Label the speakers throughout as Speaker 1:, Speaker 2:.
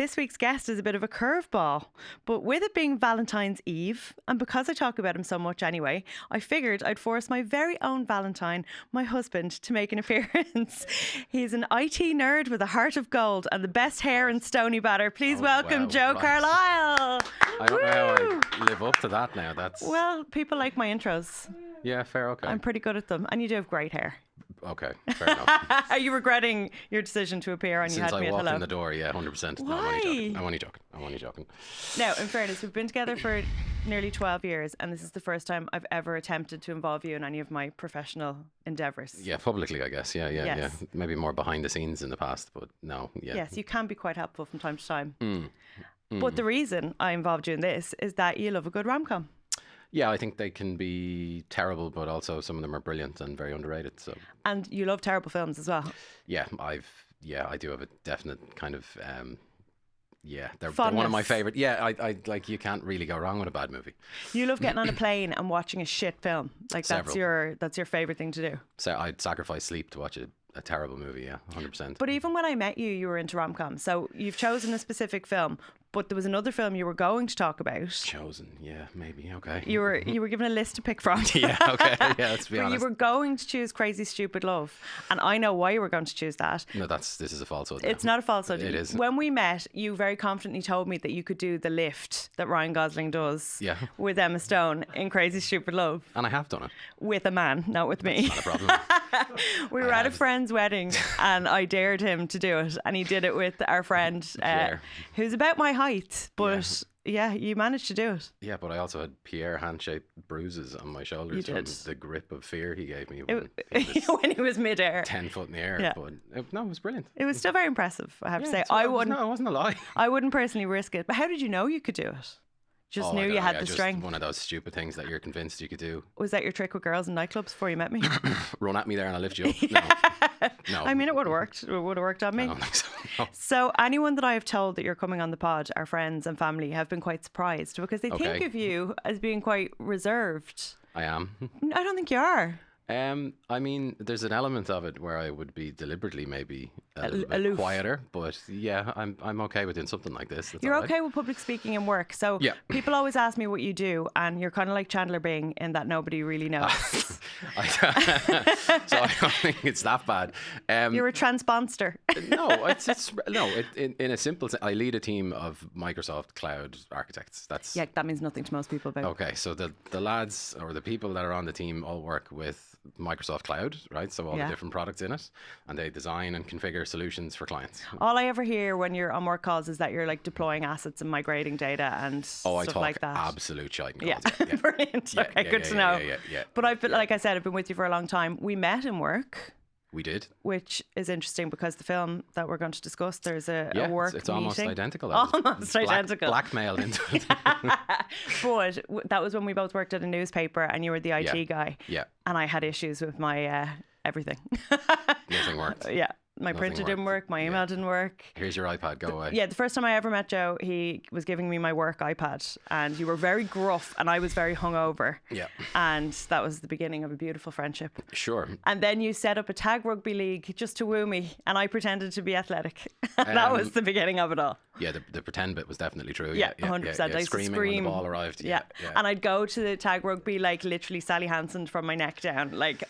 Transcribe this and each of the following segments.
Speaker 1: this week's guest is a bit of a curveball, but with it being Valentine's Eve, and because I talk about him so much anyway, I figured I'd force my very own Valentine, my husband, to make an appearance. He's an IT nerd with a heart of gold and the best hair in Stony Batter. Please welcome Joe Carlisle.
Speaker 2: I don't know how I live up to that now.
Speaker 1: Well, people like my intros.
Speaker 2: Yeah, fair, okay.
Speaker 1: I'm pretty good at them, and you do have great hair.
Speaker 2: Okay, fair enough.
Speaker 1: Are you regretting your decision to appear and you had me at hello?
Speaker 2: Since I walked in the door, yeah, 100%. No,
Speaker 1: Why?
Speaker 2: I'm only joking.
Speaker 1: Now, in fairness, we've been together for nearly 12 years, and this is the first time I've ever attempted to involve you in any of my professional endeavours.
Speaker 2: Yeah, publicly, I guess. Yeah.
Speaker 1: Yes.
Speaker 2: Maybe more behind the scenes in the past, but no, yeah.
Speaker 1: Yes, you can be quite helpful from time to time. But the reason I involved you in this is that you love a good rom-com.
Speaker 2: Yeah, I think they can be terrible, but also some of them are brilliant and very underrated. So.
Speaker 1: And you love terrible films as well.
Speaker 2: Yeah, I do have a definite kind of they're one of my favorite. Yeah, I like, you can't really go wrong with a bad movie.
Speaker 1: You love getting on a plane and watching a shit film. Like
Speaker 2: Several.
Speaker 1: that's your favorite thing to do.
Speaker 2: So I'd sacrifice sleep to watch a terrible movie. Yeah, 100%.
Speaker 1: But even when I met you, you were into rom-coms. So you've chosen a specific film, but there was another film you were going to talk about.
Speaker 2: Chosen, yeah, maybe, okay.
Speaker 1: You were given a list to pick from.
Speaker 2: Yeah, okay, yeah, let's be
Speaker 1: but
Speaker 2: honest.
Speaker 1: you were going to choose Crazy Stupid Love, and I know why you were going to choose that.
Speaker 2: No, this is a falsehood.
Speaker 1: It's not a falsehood.
Speaker 2: It is.
Speaker 1: When we met, you very confidently told me that you could do the lift that Ryan Gosling does with Emma Stone in Crazy Stupid Love.
Speaker 2: And I have done it.
Speaker 1: With a man, not with me.
Speaker 2: That's not a problem.
Speaker 1: We were at a friend's wedding and I dared him to do it, and he did it with our friend who's about my height, but yeah, you managed to do it.
Speaker 2: Yeah, but I also had Pierre hand-shaped bruises on my shoulders from the grip of fear he gave me when
Speaker 1: he was mid-air.
Speaker 2: 10 foot in the air.
Speaker 1: Yeah.
Speaker 2: But it was brilliant.
Speaker 1: It was still very impressive, I have to say.
Speaker 2: It wasn't a lie.
Speaker 1: I wouldn't personally risk it. But how did you know you could do it? Just knew you had the strength.
Speaker 2: One of those stupid things that you're convinced you could do.
Speaker 1: Was that your trick with girls in nightclubs before you met me?
Speaker 2: Run at me there and I'll lift you up. No.
Speaker 1: I mean, it would have worked. It would have worked on me.
Speaker 2: I don't think so. No.
Speaker 1: So anyone that I have told that you're coming on the pod, our friends and family, have been quite surprised because they think of you as being quite reserved.
Speaker 2: I am.
Speaker 1: I don't think you are.
Speaker 2: I mean, there's an element of it where I would be deliberately maybe a little bit
Speaker 1: aloof.
Speaker 2: quieter, but yeah, I'm okay with doing something like this. That's
Speaker 1: You're
Speaker 2: all right.
Speaker 1: okay with public speaking and work. So people always ask me what you do, and you're kind of like Chandler Bing in that nobody really knows.
Speaker 2: So I don't think it's that bad.
Speaker 1: You're a transponster.
Speaker 2: In a simple sense, I lead a team of Microsoft cloud architects.
Speaker 1: That means nothing to most people. About.
Speaker 2: Okay, so the lads or the people that are on the team all work with Microsoft Cloud, right? So all the different products in it, and they design and configure solutions for clients.
Speaker 1: All I ever hear when you're on work calls is that you're like deploying assets and migrating data and stuff like that.
Speaker 2: Absolute shite.
Speaker 1: Brilliant. Good to know.
Speaker 2: Yeah.
Speaker 1: But like I said, I've been with you for a long time. We met in work.
Speaker 2: We did.
Speaker 1: Which is interesting because the film that we're going to discuss, there's a work
Speaker 2: it's almost
Speaker 1: meeting.
Speaker 2: Identical.
Speaker 1: Almost identical.
Speaker 2: Blackmailed into it.
Speaker 1: But that was when we both worked at a newspaper and you were the IT guy.
Speaker 2: Yeah.
Speaker 1: And I had issues with my everything.
Speaker 2: Nothing worked.
Speaker 1: Yeah. My printer didn't work. My email didn't work.
Speaker 2: Here's your iPad. Go away.
Speaker 1: Yeah, the first time I ever met Joe, he was giving me my work iPad, and you were very gruff, and I was very hungover.
Speaker 2: Yeah.
Speaker 1: And that was the beginning of a beautiful friendship.
Speaker 2: Sure.
Speaker 1: And then you set up a tag rugby league just to woo me, and I pretended to be athletic. That was the beginning of it all.
Speaker 2: Yeah, the pretend bit was definitely true.
Speaker 1: Yeah, 100%. I used to scream
Speaker 2: when the ball arrived.
Speaker 1: Yeah. And I'd go to the tag rugby like literally Sally Hansen from my neck down, like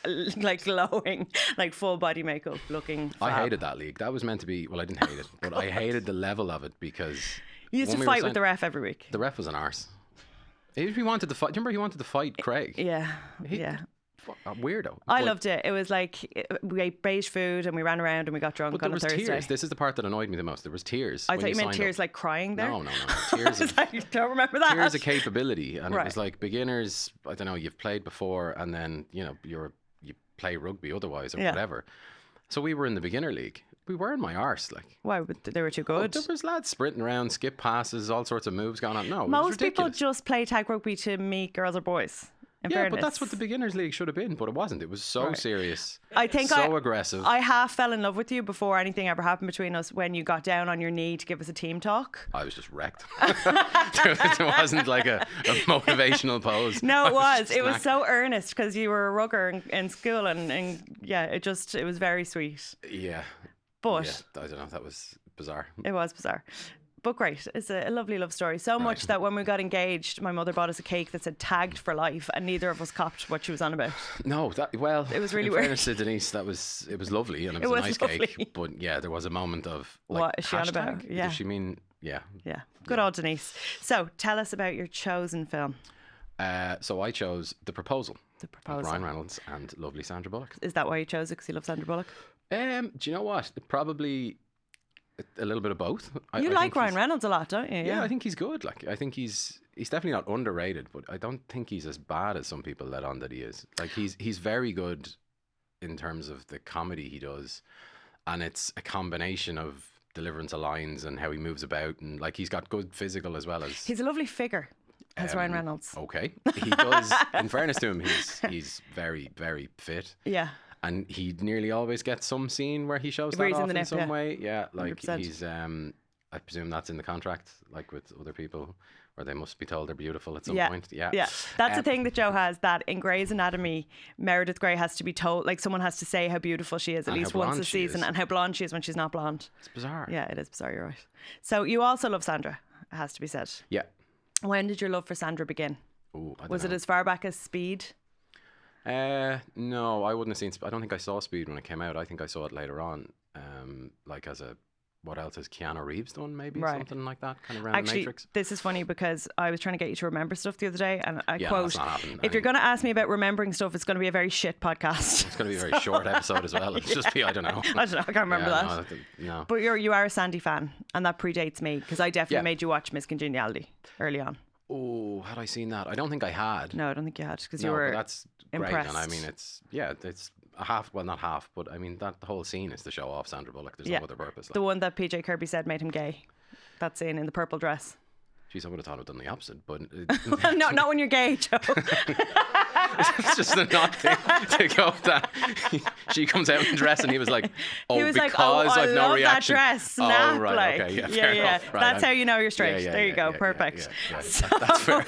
Speaker 1: glowing, like full body makeup, looking fab.
Speaker 2: I hated that league. That was meant to be. Well, I didn't hate it, but I hated the level of it because
Speaker 1: you used to fight with the ref every week.
Speaker 2: The ref was an arse. He wanted to fight. Remember, he wanted to fight Craig.
Speaker 1: Yeah.
Speaker 2: A weirdo.
Speaker 1: I loved it. It was like we ate beige food and we ran around and we got drunk on a Thursday.
Speaker 2: Tears. This is the part that annoyed me the most. There was tears.
Speaker 1: I thought you meant tears like crying there.
Speaker 2: No. Tears.
Speaker 1: I don't remember that.
Speaker 2: Tears of capability, and it was like beginners. I don't know. You've played before, and then you play rugby otherwise or whatever. So we were in the beginner league. We were in my arse, like.
Speaker 1: Why? They were too good?
Speaker 2: There was lads sprinting around, skip passes, all sorts of moves going on. No,
Speaker 1: most people just play tag rugby to meet girls or boys.
Speaker 2: But that's what the beginners league should have been, but it wasn't. It was so serious.
Speaker 1: I think
Speaker 2: so aggressive.
Speaker 1: I half fell in love with you before anything ever happened between us when you got down on your knee to give us a team talk.
Speaker 2: I was just wrecked. It wasn't like a motivational pose.
Speaker 1: No, it was. It was so earnest because you were a rugger in school and it was very sweet.
Speaker 2: Yeah.
Speaker 1: But
Speaker 2: I don't know. That was bizarre.
Speaker 1: It was bizarre. But great. It's a lovely love story. So much that when we got engaged, my mother bought us a cake that said tagged for life, and neither of us copped what she was on about.
Speaker 2: No, it was really weird. In fairness to Denise, it was lovely, and it was a nice cake. But yeah, there was a moment of like,
Speaker 1: what is she on about? Yeah.
Speaker 2: Does she mean
Speaker 1: Good old Denise. So tell us about your chosen film.
Speaker 2: So I chose The Proposal.
Speaker 1: The Proposal.
Speaker 2: Ryan Reynolds and lovely Sandra Bullock.
Speaker 1: Is that why you chose it? Because you love Sandra Bullock?
Speaker 2: Do you know what? Probably a little bit of both.
Speaker 1: You like Ryan Reynolds a lot, don't you?
Speaker 2: Yeah, I think he's good. Like, I think he's definitely not underrated, but I don't think he's as bad as some people let on that he is. Like, he's very good in terms of the comedy he does, and it's a combination of deliverance of lines and how he moves about, and like he's got good physical as well as.
Speaker 1: He's a lovely figure. As Ryan Reynolds.
Speaker 2: Okay, he does. In fairness to him, he's very, very fit.
Speaker 1: Yeah.
Speaker 2: And he nearly always gets some scene where he shows that off in some way. Yeah, like 100%. He's. I presume that's in the contract, like with other people, where they must be told they're beautiful at some point. Yeah.
Speaker 1: That's the thing that Joe has. That in Grey's Anatomy, Meredith Grey has to be told, like someone has to say how beautiful she is at least once a season, and how blonde she is when she's not blonde.
Speaker 2: It's bizarre.
Speaker 1: Yeah, it is bizarre. You're right. So you also love Sandra. It has to be said.
Speaker 2: Yeah.
Speaker 1: When did your love for Sandra begin?
Speaker 2: Ooh,
Speaker 1: was it as far back as Speed?
Speaker 2: No, I wouldn't have seen. I don't think I saw Speed when it came out. I think I saw it later on. Like as a. What else has Keanu Reeves done? Maybe something like that, kind of around the Matrix.
Speaker 1: This is funny because I was trying to get you to remember stuff the other day, and I quote: "If you're going to ask me about remembering stuff, it's going to be a very shit podcast."
Speaker 2: It's going to be a very short episode as well. It'll just be I don't know.
Speaker 1: I can't remember that.
Speaker 2: No.
Speaker 1: But you are a Sandy fan, and that predates me because I definitely made you watch Miss Congeniality early on.
Speaker 2: Oh, had I seen that? I don't think I had.
Speaker 1: No, I don't think you had because you were.
Speaker 2: But that's
Speaker 1: impressed.
Speaker 2: Great, and I mean it's a half. Well, not half, but I mean that the whole scene is to show off Sandra Bullock. There's no other purpose. Like.
Speaker 1: The one that PJ Kirby said made him gay. That scene in the purple dress.
Speaker 2: Jeez, I would have thought I'd done the opposite, but
Speaker 1: no, not when you're gay, Joe.
Speaker 2: It's just an odd thing to go that she comes out in dress, and he was like, "Oh, he was because
Speaker 1: I
Speaker 2: I've
Speaker 1: love
Speaker 2: no reaction."
Speaker 1: That dress, snap,
Speaker 2: oh, right, okay, fair enough. Right,
Speaker 1: that's how you know you're straight. There you go, perfect.
Speaker 2: That's fair.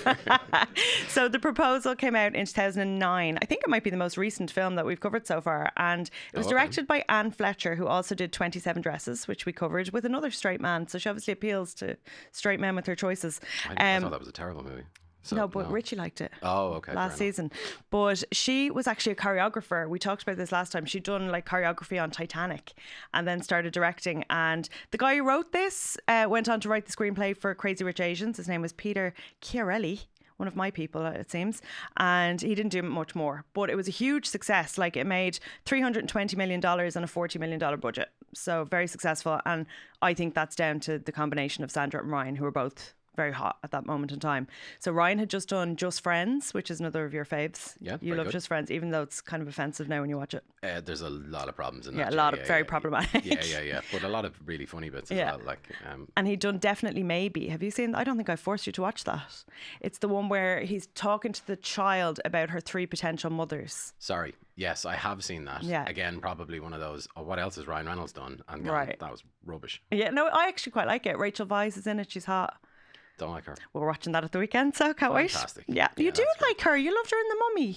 Speaker 1: So The Proposal came out in 2009. I think it might be the most recent film that we've covered so far, and it was directed by Anne Fletcher, who also did 27 Dresses, which we covered with another straight man. So she obviously appeals to straight men with her choices.
Speaker 2: I thought that was a terrible movie. So,
Speaker 1: no, but Richie liked it.
Speaker 2: Oh, okay.
Speaker 1: Last season. But she was actually a choreographer. We talked about this last time. She'd done like choreography on Titanic and then started directing. And the guy who wrote this went on to write the screenplay for Crazy Rich Asians. His name was Peter Chiarelli. One of my people, it seems. And he didn't do much more. But it was a huge success. Like it made $320 million on a $40 million budget. So very successful. And I think that's down to the combination of Sandra and Ryan, who were both very hot at that moment in time. So Ryan had just done Just Friends, which is another of your faves.
Speaker 2: Yeah,
Speaker 1: you love Just Friends, even though it's kind of offensive now when you watch it.
Speaker 2: There's a lot of problems in that.
Speaker 1: Yeah, a lot of very problematic.
Speaker 2: Yeah. But a lot of really funny bits as well. Like,
Speaker 1: and he'd done Definitely Maybe. Have you seen? I don't think I forced you to watch that. It's the one where he's talking to the child about her 3 potential mothers.
Speaker 2: Sorry. Yes, I have seen that.
Speaker 1: Yeah.
Speaker 2: Again, probably one of those. Oh, what else has Ryan Reynolds done? And that was rubbish.
Speaker 1: Yeah. No, I actually quite like it. Rachel Weisz is in it. She's hot.
Speaker 2: Don't like her.
Speaker 1: We're watching that at the weekend, so can't
Speaker 2: Fantastic.
Speaker 1: wait. Yeah, you do like her. You loved her in The Mummy.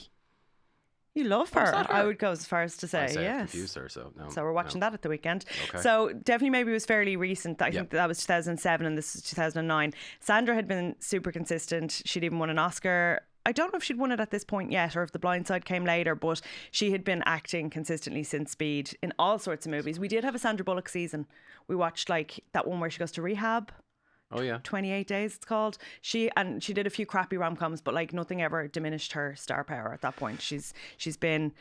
Speaker 1: You love her. I would go as far as to say, yes.
Speaker 2: Confused her, so no.
Speaker 1: So we're watching that at the weekend.
Speaker 2: Okay.
Speaker 1: So Definitely Maybe was fairly recent. I think that was 2007 and this is 2009. Sandra had been super consistent. She'd even won an Oscar. I don't know if she'd won it at this point yet or if The Blind Side came later, but she had been acting consistently since Speed in all sorts of movies. We did have a Sandra Bullock season. We watched like that one where she goes to rehab.
Speaker 2: Oh yeah,
Speaker 1: 28 Days it's called. She did a few crappy rom-coms, but like nothing ever diminished her star power at that point. She's been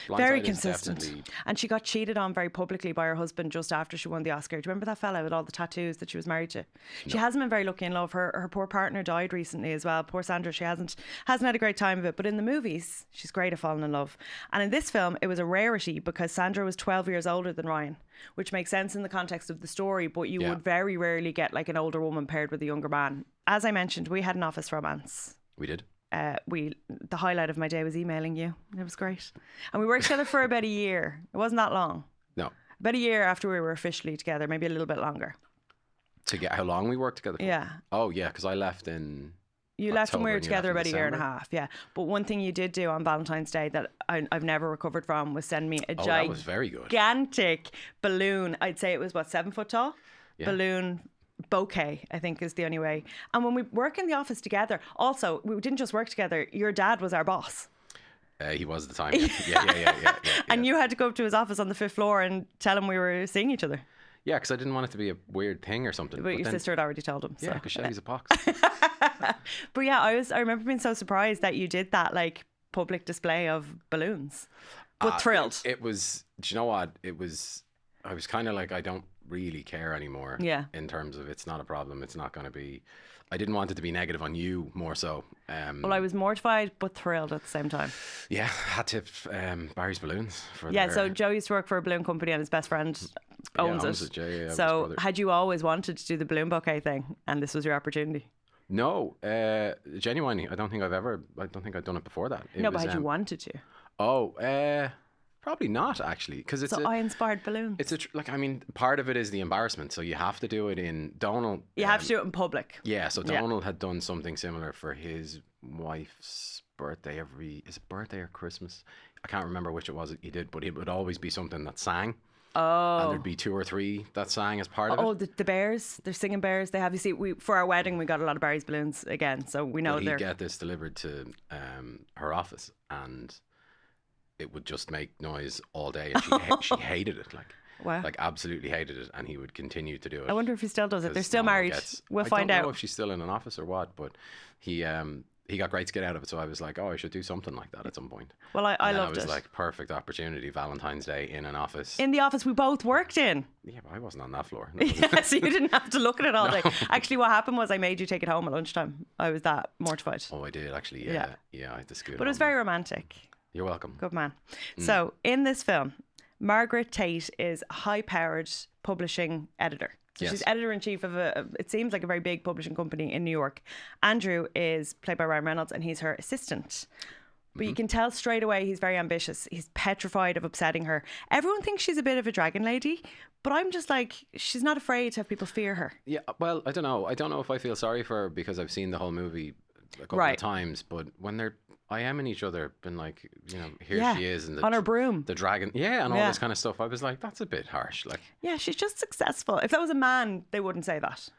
Speaker 1: very consistent, and she got cheated on very publicly by her husband just after she won the Oscar. Do you remember that fella with all the tattoos that she was married to? No. She hasn't been very lucky in love. Her poor partner died recently as well. Poor Sandra. She hasn't had a great time of it. But in the movies, she's great at falling in love. And in this film, it was a rarity because Sandra was 12 years older than Ryan, which makes sense in the context of the story, but you would very rarely get like an older woman paired with a younger man. As I mentioned, we had an office romance.
Speaker 2: We did.
Speaker 1: The highlight of my day was emailing you. It was great. And we worked together for about a year. It wasn't that long.
Speaker 2: No.
Speaker 1: About a year after we were officially together, maybe a little bit longer.
Speaker 2: To get how long we worked together for?
Speaker 1: Yeah.
Speaker 2: Oh, yeah, because I left in...
Speaker 1: You left when we were together about a year and a half, yeah. But one thing you did do on Valentine's Day that I've never recovered from was send me a
Speaker 2: that was very good.
Speaker 1: gigantic balloon. I'd say it was, 7 foot tall? Yeah. Balloon bouquet, I think is the only way. And when we work in the office together, also, we didn't just work together. Your dad was our boss.
Speaker 2: He was at the time. Yeah.
Speaker 1: And you had to go up to his office on the 5th floor and tell him we were seeing each other.
Speaker 2: Yeah, because I didn't want it to be a weird thing or something.
Speaker 1: But your sister had already told him.
Speaker 2: Yeah,
Speaker 1: So.
Speaker 2: because Shelly's a pox.
Speaker 1: But yeah, I remember being so surprised that you did that like public display of balloons. But thrilled.
Speaker 2: It was, do you know what? I was kind of like, I don't really care anymore.
Speaker 1: Yeah.
Speaker 2: In terms of it's not a problem. It's not going to be, I didn't want it to be negative on you more so.
Speaker 1: Well, I was mortified but thrilled at the same time.
Speaker 2: Yeah, had tipped Barry's Balloons.
Speaker 1: So Joe used to work for a balloon company and his best friend owns it.
Speaker 2: Yeah,
Speaker 1: so had you always wanted to do the balloon bouquet thing and this was your opportunity?
Speaker 2: No, genuinely, I don't think I've done it before that.
Speaker 1: But had you wanted to?
Speaker 2: Probably not actually, because
Speaker 1: I inspired balloons.
Speaker 2: It's part of it is the embarrassment, so you have to do it in Donald.
Speaker 1: You have to do it in public.
Speaker 2: Yeah, so Donald had done something similar for his wife's birthday. Is it birthday or Christmas? I can't remember which it was he did, but it would always be something that sang.
Speaker 1: Oh.
Speaker 2: And there'd be 2 or 3 that sang as part of it.
Speaker 1: Oh, the bears. They're singing bears. They have, you see, for our wedding, we got a lot of Barry's balloons again. So we know
Speaker 2: he'd get this delivered to her office and it would just make noise all day. And she hated it.
Speaker 1: Wow.
Speaker 2: Like absolutely hated it. And he would continue to do it.
Speaker 1: I wonder if he still does it. They're still married. We'll find out.
Speaker 2: I don't know if she's still in an office or what, but he got great skit out of it, so I was like, I should do something like that at some point.
Speaker 1: Well, I loved it.
Speaker 2: It was like perfect opportunity, Valentine's Day in an office.
Speaker 1: In the office we both worked in.
Speaker 2: Yeah, but I wasn't on that floor.
Speaker 1: Yeah, so you didn't have to look at it all day. Actually, what happened was I made you take it home at lunchtime. I was that mortified.
Speaker 2: Oh, I did actually. Yeah, I had to scoot.
Speaker 1: But it was very romantic.
Speaker 2: You're welcome.
Speaker 1: Good man. So in this film, Margaret Tate is a high-powered publishing editor. So she's editor-in-chief of it seems like a very big publishing company in New York. Andrew is played by Ryan Reynolds and he's her assistant. But you can tell straight away he's very ambitious. He's petrified of upsetting her. Everyone thinks she's a bit of a dragon lady, but I'm just like, she's not afraid to have people fear her.
Speaker 2: Yeah, well, I don't know. I don't know if I feel sorry for her because I've seen the whole movie a couple of times, but when they're I am in each other, been like, here she is, and
Speaker 1: on her broom,
Speaker 2: the dragon, and all this kind of stuff. I was like, that's a bit harsh. Like,
Speaker 1: yeah, she's just successful. If that was a man, they wouldn't say that.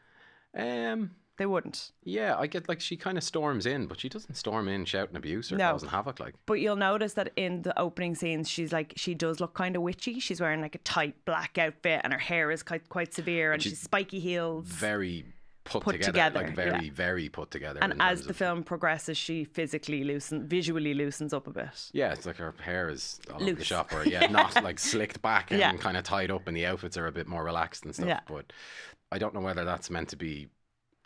Speaker 1: They wouldn't.
Speaker 2: Yeah, I get like she kind of storms in, but she doesn't storm in shouting abuse or causing havoc. Like,
Speaker 1: but you'll notice that in the opening scenes, she does look kind of witchy. She's wearing like a tight black outfit, and her hair is quite severe, and she's spiky heels.
Speaker 2: Very put together, like very put together.
Speaker 1: And as the film progresses, she visually loosens up a bit.
Speaker 2: Yeah, it's like her hair is all over the shop, or not like slicked back and kind of tied up, and the outfits are a bit more relaxed and stuff. Yeah. But I don't know whether that's meant to be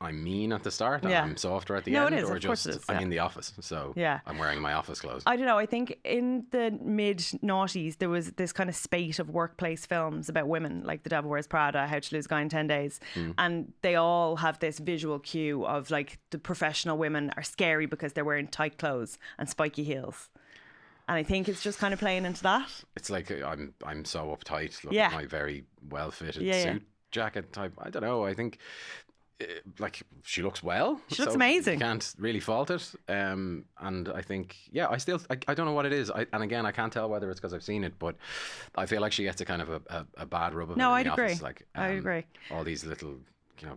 Speaker 2: I'm mean at the start and I'm softer at the end,
Speaker 1: it is.
Speaker 2: or
Speaker 1: of course it is,
Speaker 2: I'm in the office, so I'm wearing my office clothes.
Speaker 1: I don't know. I think in the mid-noughties there was this kind of spate of workplace films about women, like The Devil Wears Prada, How to Lose a Guy in 10 Days, and they all have this visual cue of like the professional women are scary because they're wearing tight clothes and spiky heels. And I think it's just kind of playing into that.
Speaker 2: It's like I'm so uptight. Look at my very well-fitted suit jacket type. I don't know. I think like she looks well.
Speaker 1: She looks amazing.
Speaker 2: You can't really fault it. And I think I don't know what it is. And again, I can't tell whether it's because I've seen it, but I feel like she gets a kind of a bad rub of it. No, I'd agree. Like,
Speaker 1: I agree.
Speaker 2: All these little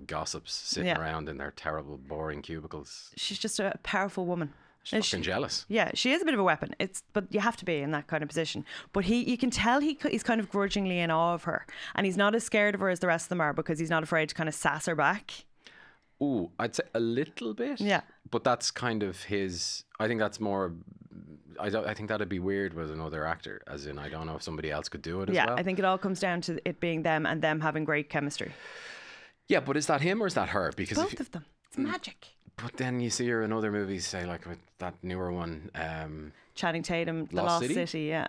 Speaker 2: gossips sitting around in their terrible, boring cubicles.
Speaker 1: She's just a powerful woman.
Speaker 2: She's fucking jealous.
Speaker 1: Yeah, she is a bit of a weapon. But you have to be in that kind of position. But you can tell he's kind of grudgingly in awe of her, and he's not as scared of her as the rest of them are because he's not afraid to kind of sass her back.
Speaker 2: Ooh, I'd say a little bit. Yeah. But that's kind of his. I think that's more. I think that'd be weird with another actor, as in I don't know if somebody else could do it as well.
Speaker 1: Yeah, I think it all comes down to it being them and them having great chemistry.
Speaker 2: Yeah, but is that him or is that her? Because
Speaker 1: both of them. It's magic.
Speaker 2: But then you see her in other movies, say like with that newer one,
Speaker 1: Channing Tatum, The Lost City. Yeah.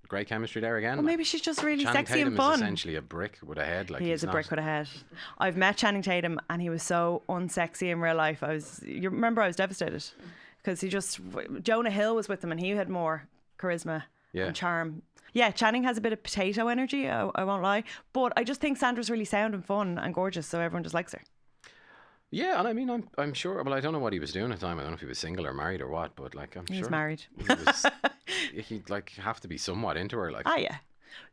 Speaker 2: Great chemistry there again.
Speaker 1: Well, maybe she's just really
Speaker 2: Channing
Speaker 1: sexy
Speaker 2: Tatum
Speaker 1: and fun.
Speaker 2: Is essentially a brick with a head. Like
Speaker 1: he is a brick with a head. I've met Channing Tatum and he was so unsexy in real life. You remember I was devastated because Jonah Hill was with him and he had more charisma and charm. Yeah, Channing has a bit of potato energy, I won't lie. But I just think Sandra's really sound and fun and gorgeous, so everyone just likes her.
Speaker 2: Yeah, and I mean, I'm sure. Well, I don't know what he was doing at the time. I don't know if he was single or married or what. But like, I'm sure
Speaker 1: he was married.
Speaker 2: He'd like have to be somewhat into her. Like,
Speaker 1: yeah.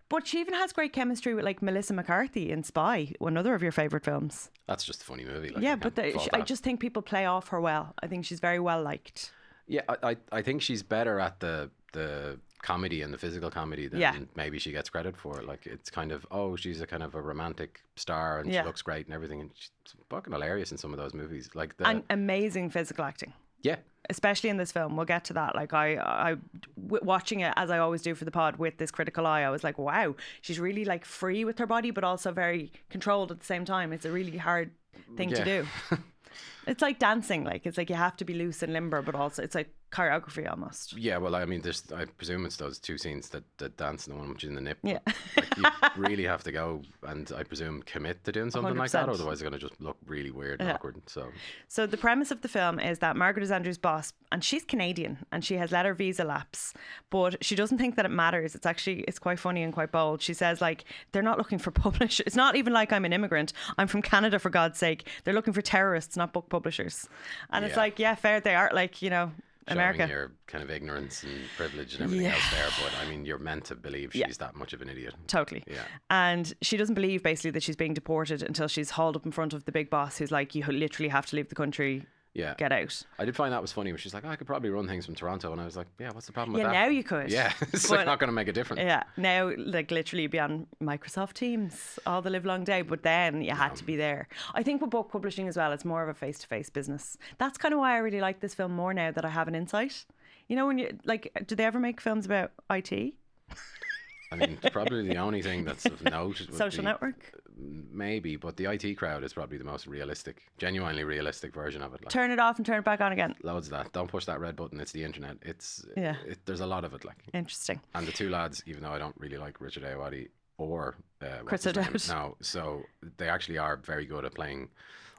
Speaker 1: But she even has great chemistry with like Melissa McCarthy in Spy, another of your favourite films.
Speaker 2: That's just a funny movie. Like,
Speaker 1: Yeah,
Speaker 2: you
Speaker 1: but
Speaker 2: can't fault
Speaker 1: I
Speaker 2: that.
Speaker 1: just think people play off her well. I think she's very well liked.
Speaker 2: Yeah, I think she's better at the comedy and the physical comedy than maybe she gets credit for. Like, it's kind of, oh, she's a kind of a romantic star and she looks great and everything, and she's fucking hilarious in some of those movies. Like
Speaker 1: And amazing physical acting.
Speaker 2: Yeah.
Speaker 1: Especially in this film. We'll get to that. Like watching it, as I always do for the pod, with this critical eye, I was like, wow, she's really like free with her body, but also very controlled at the same time. It's a really hard thing to do. It's like dancing. Like, it's like you have to be loose and limber, but also it's like choreography almost.
Speaker 2: Yeah, well, I mean, I presume it's those two scenes that dance and the one which is in the nip.
Speaker 1: Yeah.
Speaker 2: Like, you really have to go and I presume commit to doing something like that,
Speaker 1: 100%.
Speaker 2: otherwise it's going to just look really weird and awkward.
Speaker 1: So the premise of the film is that Margaret is Andrew's boss, and she's Canadian, and she has let her visa lapse, but she doesn't think that it matters. It's quite funny and quite bold. She says, like, they're not looking for publishers. It's not even like I'm an immigrant. I'm from Canada, for God's sake. They're looking for terrorists, not book publishers. And it's like, yeah, fair. They are, like, you know, America.
Speaker 2: Showing your kind of ignorance and privilege and everything else there, but I mean, you're meant to believe she's that much of an idiot.
Speaker 1: Totally.
Speaker 2: Yeah.
Speaker 1: And she doesn't believe basically that she's being deported until she's hauled up in front of the big boss, who's like, you literally have to leave the country.
Speaker 2: Yeah.
Speaker 1: Get out.
Speaker 2: I did find that was funny when she's like, oh, I could probably run things from Toronto, and I was like, yeah, what's the problem with that?
Speaker 1: Yeah, now you could.
Speaker 2: Yeah, it's like not going to make a difference.
Speaker 1: Yeah, now like literally be on Microsoft Teams all the live long day, but then you had to be there. I think with book publishing as well, it's more of a face-to-face business. That's kind of why I really like this film more now that I have an insight. You know, when you like, do they ever make films about IT?
Speaker 2: I mean, probably the only thing that's of note would
Speaker 1: Social Network?
Speaker 2: Maybe, but the IT crowd is probably the most realistic, genuinely realistic version of it. Like,
Speaker 1: turn it off and turn it back on again.
Speaker 2: Loads of that. Don't push that red button. It's the internet. There's a lot of it. Like,
Speaker 1: interesting.
Speaker 2: And the two lads, even though I don't really like Richard Ayoade or
Speaker 1: Chris O'Dowd.
Speaker 2: No, so they actually are very good at playing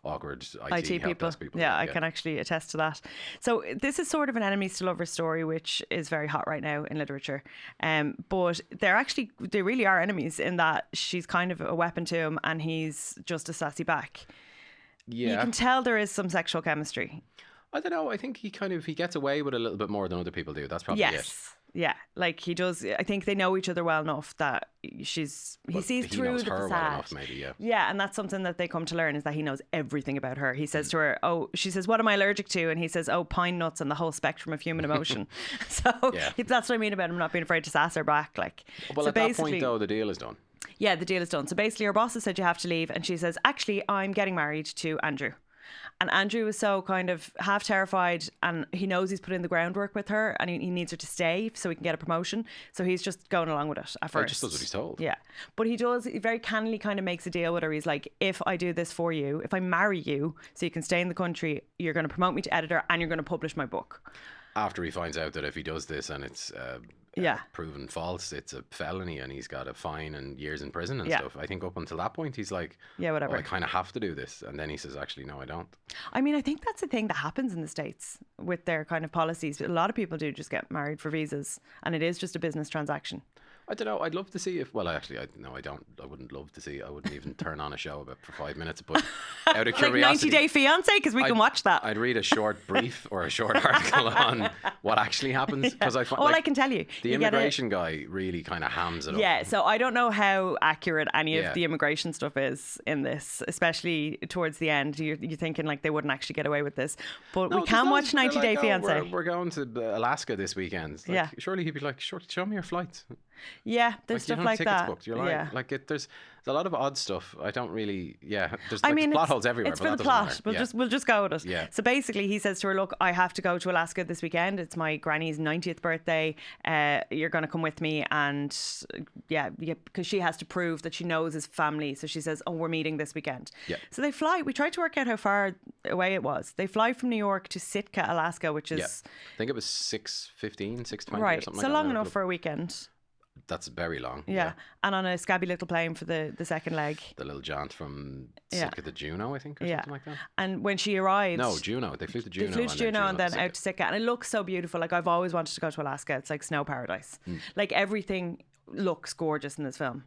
Speaker 2: awkward IT
Speaker 1: people.
Speaker 2: help desk people.
Speaker 1: Yeah, I can actually attest to that. So this is sort of an enemies to lovers story, which is very hot right now in literature. But they really are enemies in that she's kind of a weapon to him and he's just a sassy back.
Speaker 2: Yeah.
Speaker 1: You can tell there is some sexual chemistry.
Speaker 2: I don't know. I think he gets away with a little bit more than other people do. That's probably it.
Speaker 1: Yeah, like he does. I think they know each other well enough that he sees through the facade.
Speaker 2: Well enough, maybe,
Speaker 1: yeah, and that's something that they come to learn, is that he knows everything about her. He says to her, "Oh," she says, "What am I allergic to?" And he says, "Oh, pine nuts and the whole spectrum of human emotion." So that's what I mean about him not being afraid to sass her back. Like,
Speaker 2: well,
Speaker 1: so
Speaker 2: at that point though, the deal is done.
Speaker 1: Yeah, the deal is done. So basically, her boss has said you have to leave, and she says, "Actually, I'm getting married to Andrew." And Andrew is so kind of half terrified, and he knows he's put in the groundwork with her and he needs her to stay so he can get a promotion. So he's just going along with it at first.
Speaker 2: He just does what he's told.
Speaker 1: Yeah. But he very cannily kind of makes a deal with her. He's like, if I do this for you, if I marry you so you can stay in the country, you're going to promote me to editor and you're going to publish my book.
Speaker 2: After he finds out that if he does this and it's proven false, it's a felony and he's got a fine and years in prison and stuff. I think up until that point he's like,
Speaker 1: yeah, whatever.
Speaker 2: Oh, I kind of have to do this. And then he says, actually, no, I don't.
Speaker 1: I mean, I think that's a thing that happens in the States with their kind of policies. A lot of people do just get married for visas, and it is just a business transaction.
Speaker 2: I don't know. I'd love to see if. Well, I don't. I wouldn't love to see. I wouldn't even turn on a show about for 5 minutes. But out of curiosity,
Speaker 1: like 90 Day Fiance, because we can watch that.
Speaker 2: I'd read a short brief or a short article on what actually happens, because I find
Speaker 1: I can tell you,
Speaker 2: the immigration guy really kind of hams it up.
Speaker 1: Yeah, so I don't know how accurate any of the immigration stuff is in this, especially towards the end. You're thinking like they wouldn't actually get away with this, but we can watch 90 Day Fiance.
Speaker 2: We're going to Alaska this weekend. Like, surely he'd be like, sure, show me your flights.
Speaker 1: Yeah, there's stuff like that.
Speaker 2: Booked. You're like, there's a lot of odd stuff. I don't really, there's plot holes everywhere.
Speaker 1: It's for the plot. We'll just go with it.
Speaker 2: Yeah.
Speaker 1: So basically, he says to her, "Look, I have to go to Alaska this weekend. It's my granny's 90th birthday. You're going to come with me." And because she has to prove that she knows his family. So she says, "Oh, we're meeting this weekend."
Speaker 2: Yeah.
Speaker 1: So they fly. We tried to work out how far away it was. They fly from New York to Sitka, Alaska, which is
Speaker 2: I think it was 6:15, 6:20 or something
Speaker 1: right.
Speaker 2: like that.
Speaker 1: So long enough for a weekend.
Speaker 2: That's very long.
Speaker 1: Yeah. And on a scabby little plane for the second leg.
Speaker 2: The little jaunt from Sitka to Juneau, I think, or something like that.
Speaker 1: And when she arrived...
Speaker 2: No, Juneau. They flew to Juneau.
Speaker 1: They flew to Juneau and then out to Sitka. And it looks so beautiful. Like, I've always wanted to go to Alaska. It's like snow paradise. Like, everything looks gorgeous in this film.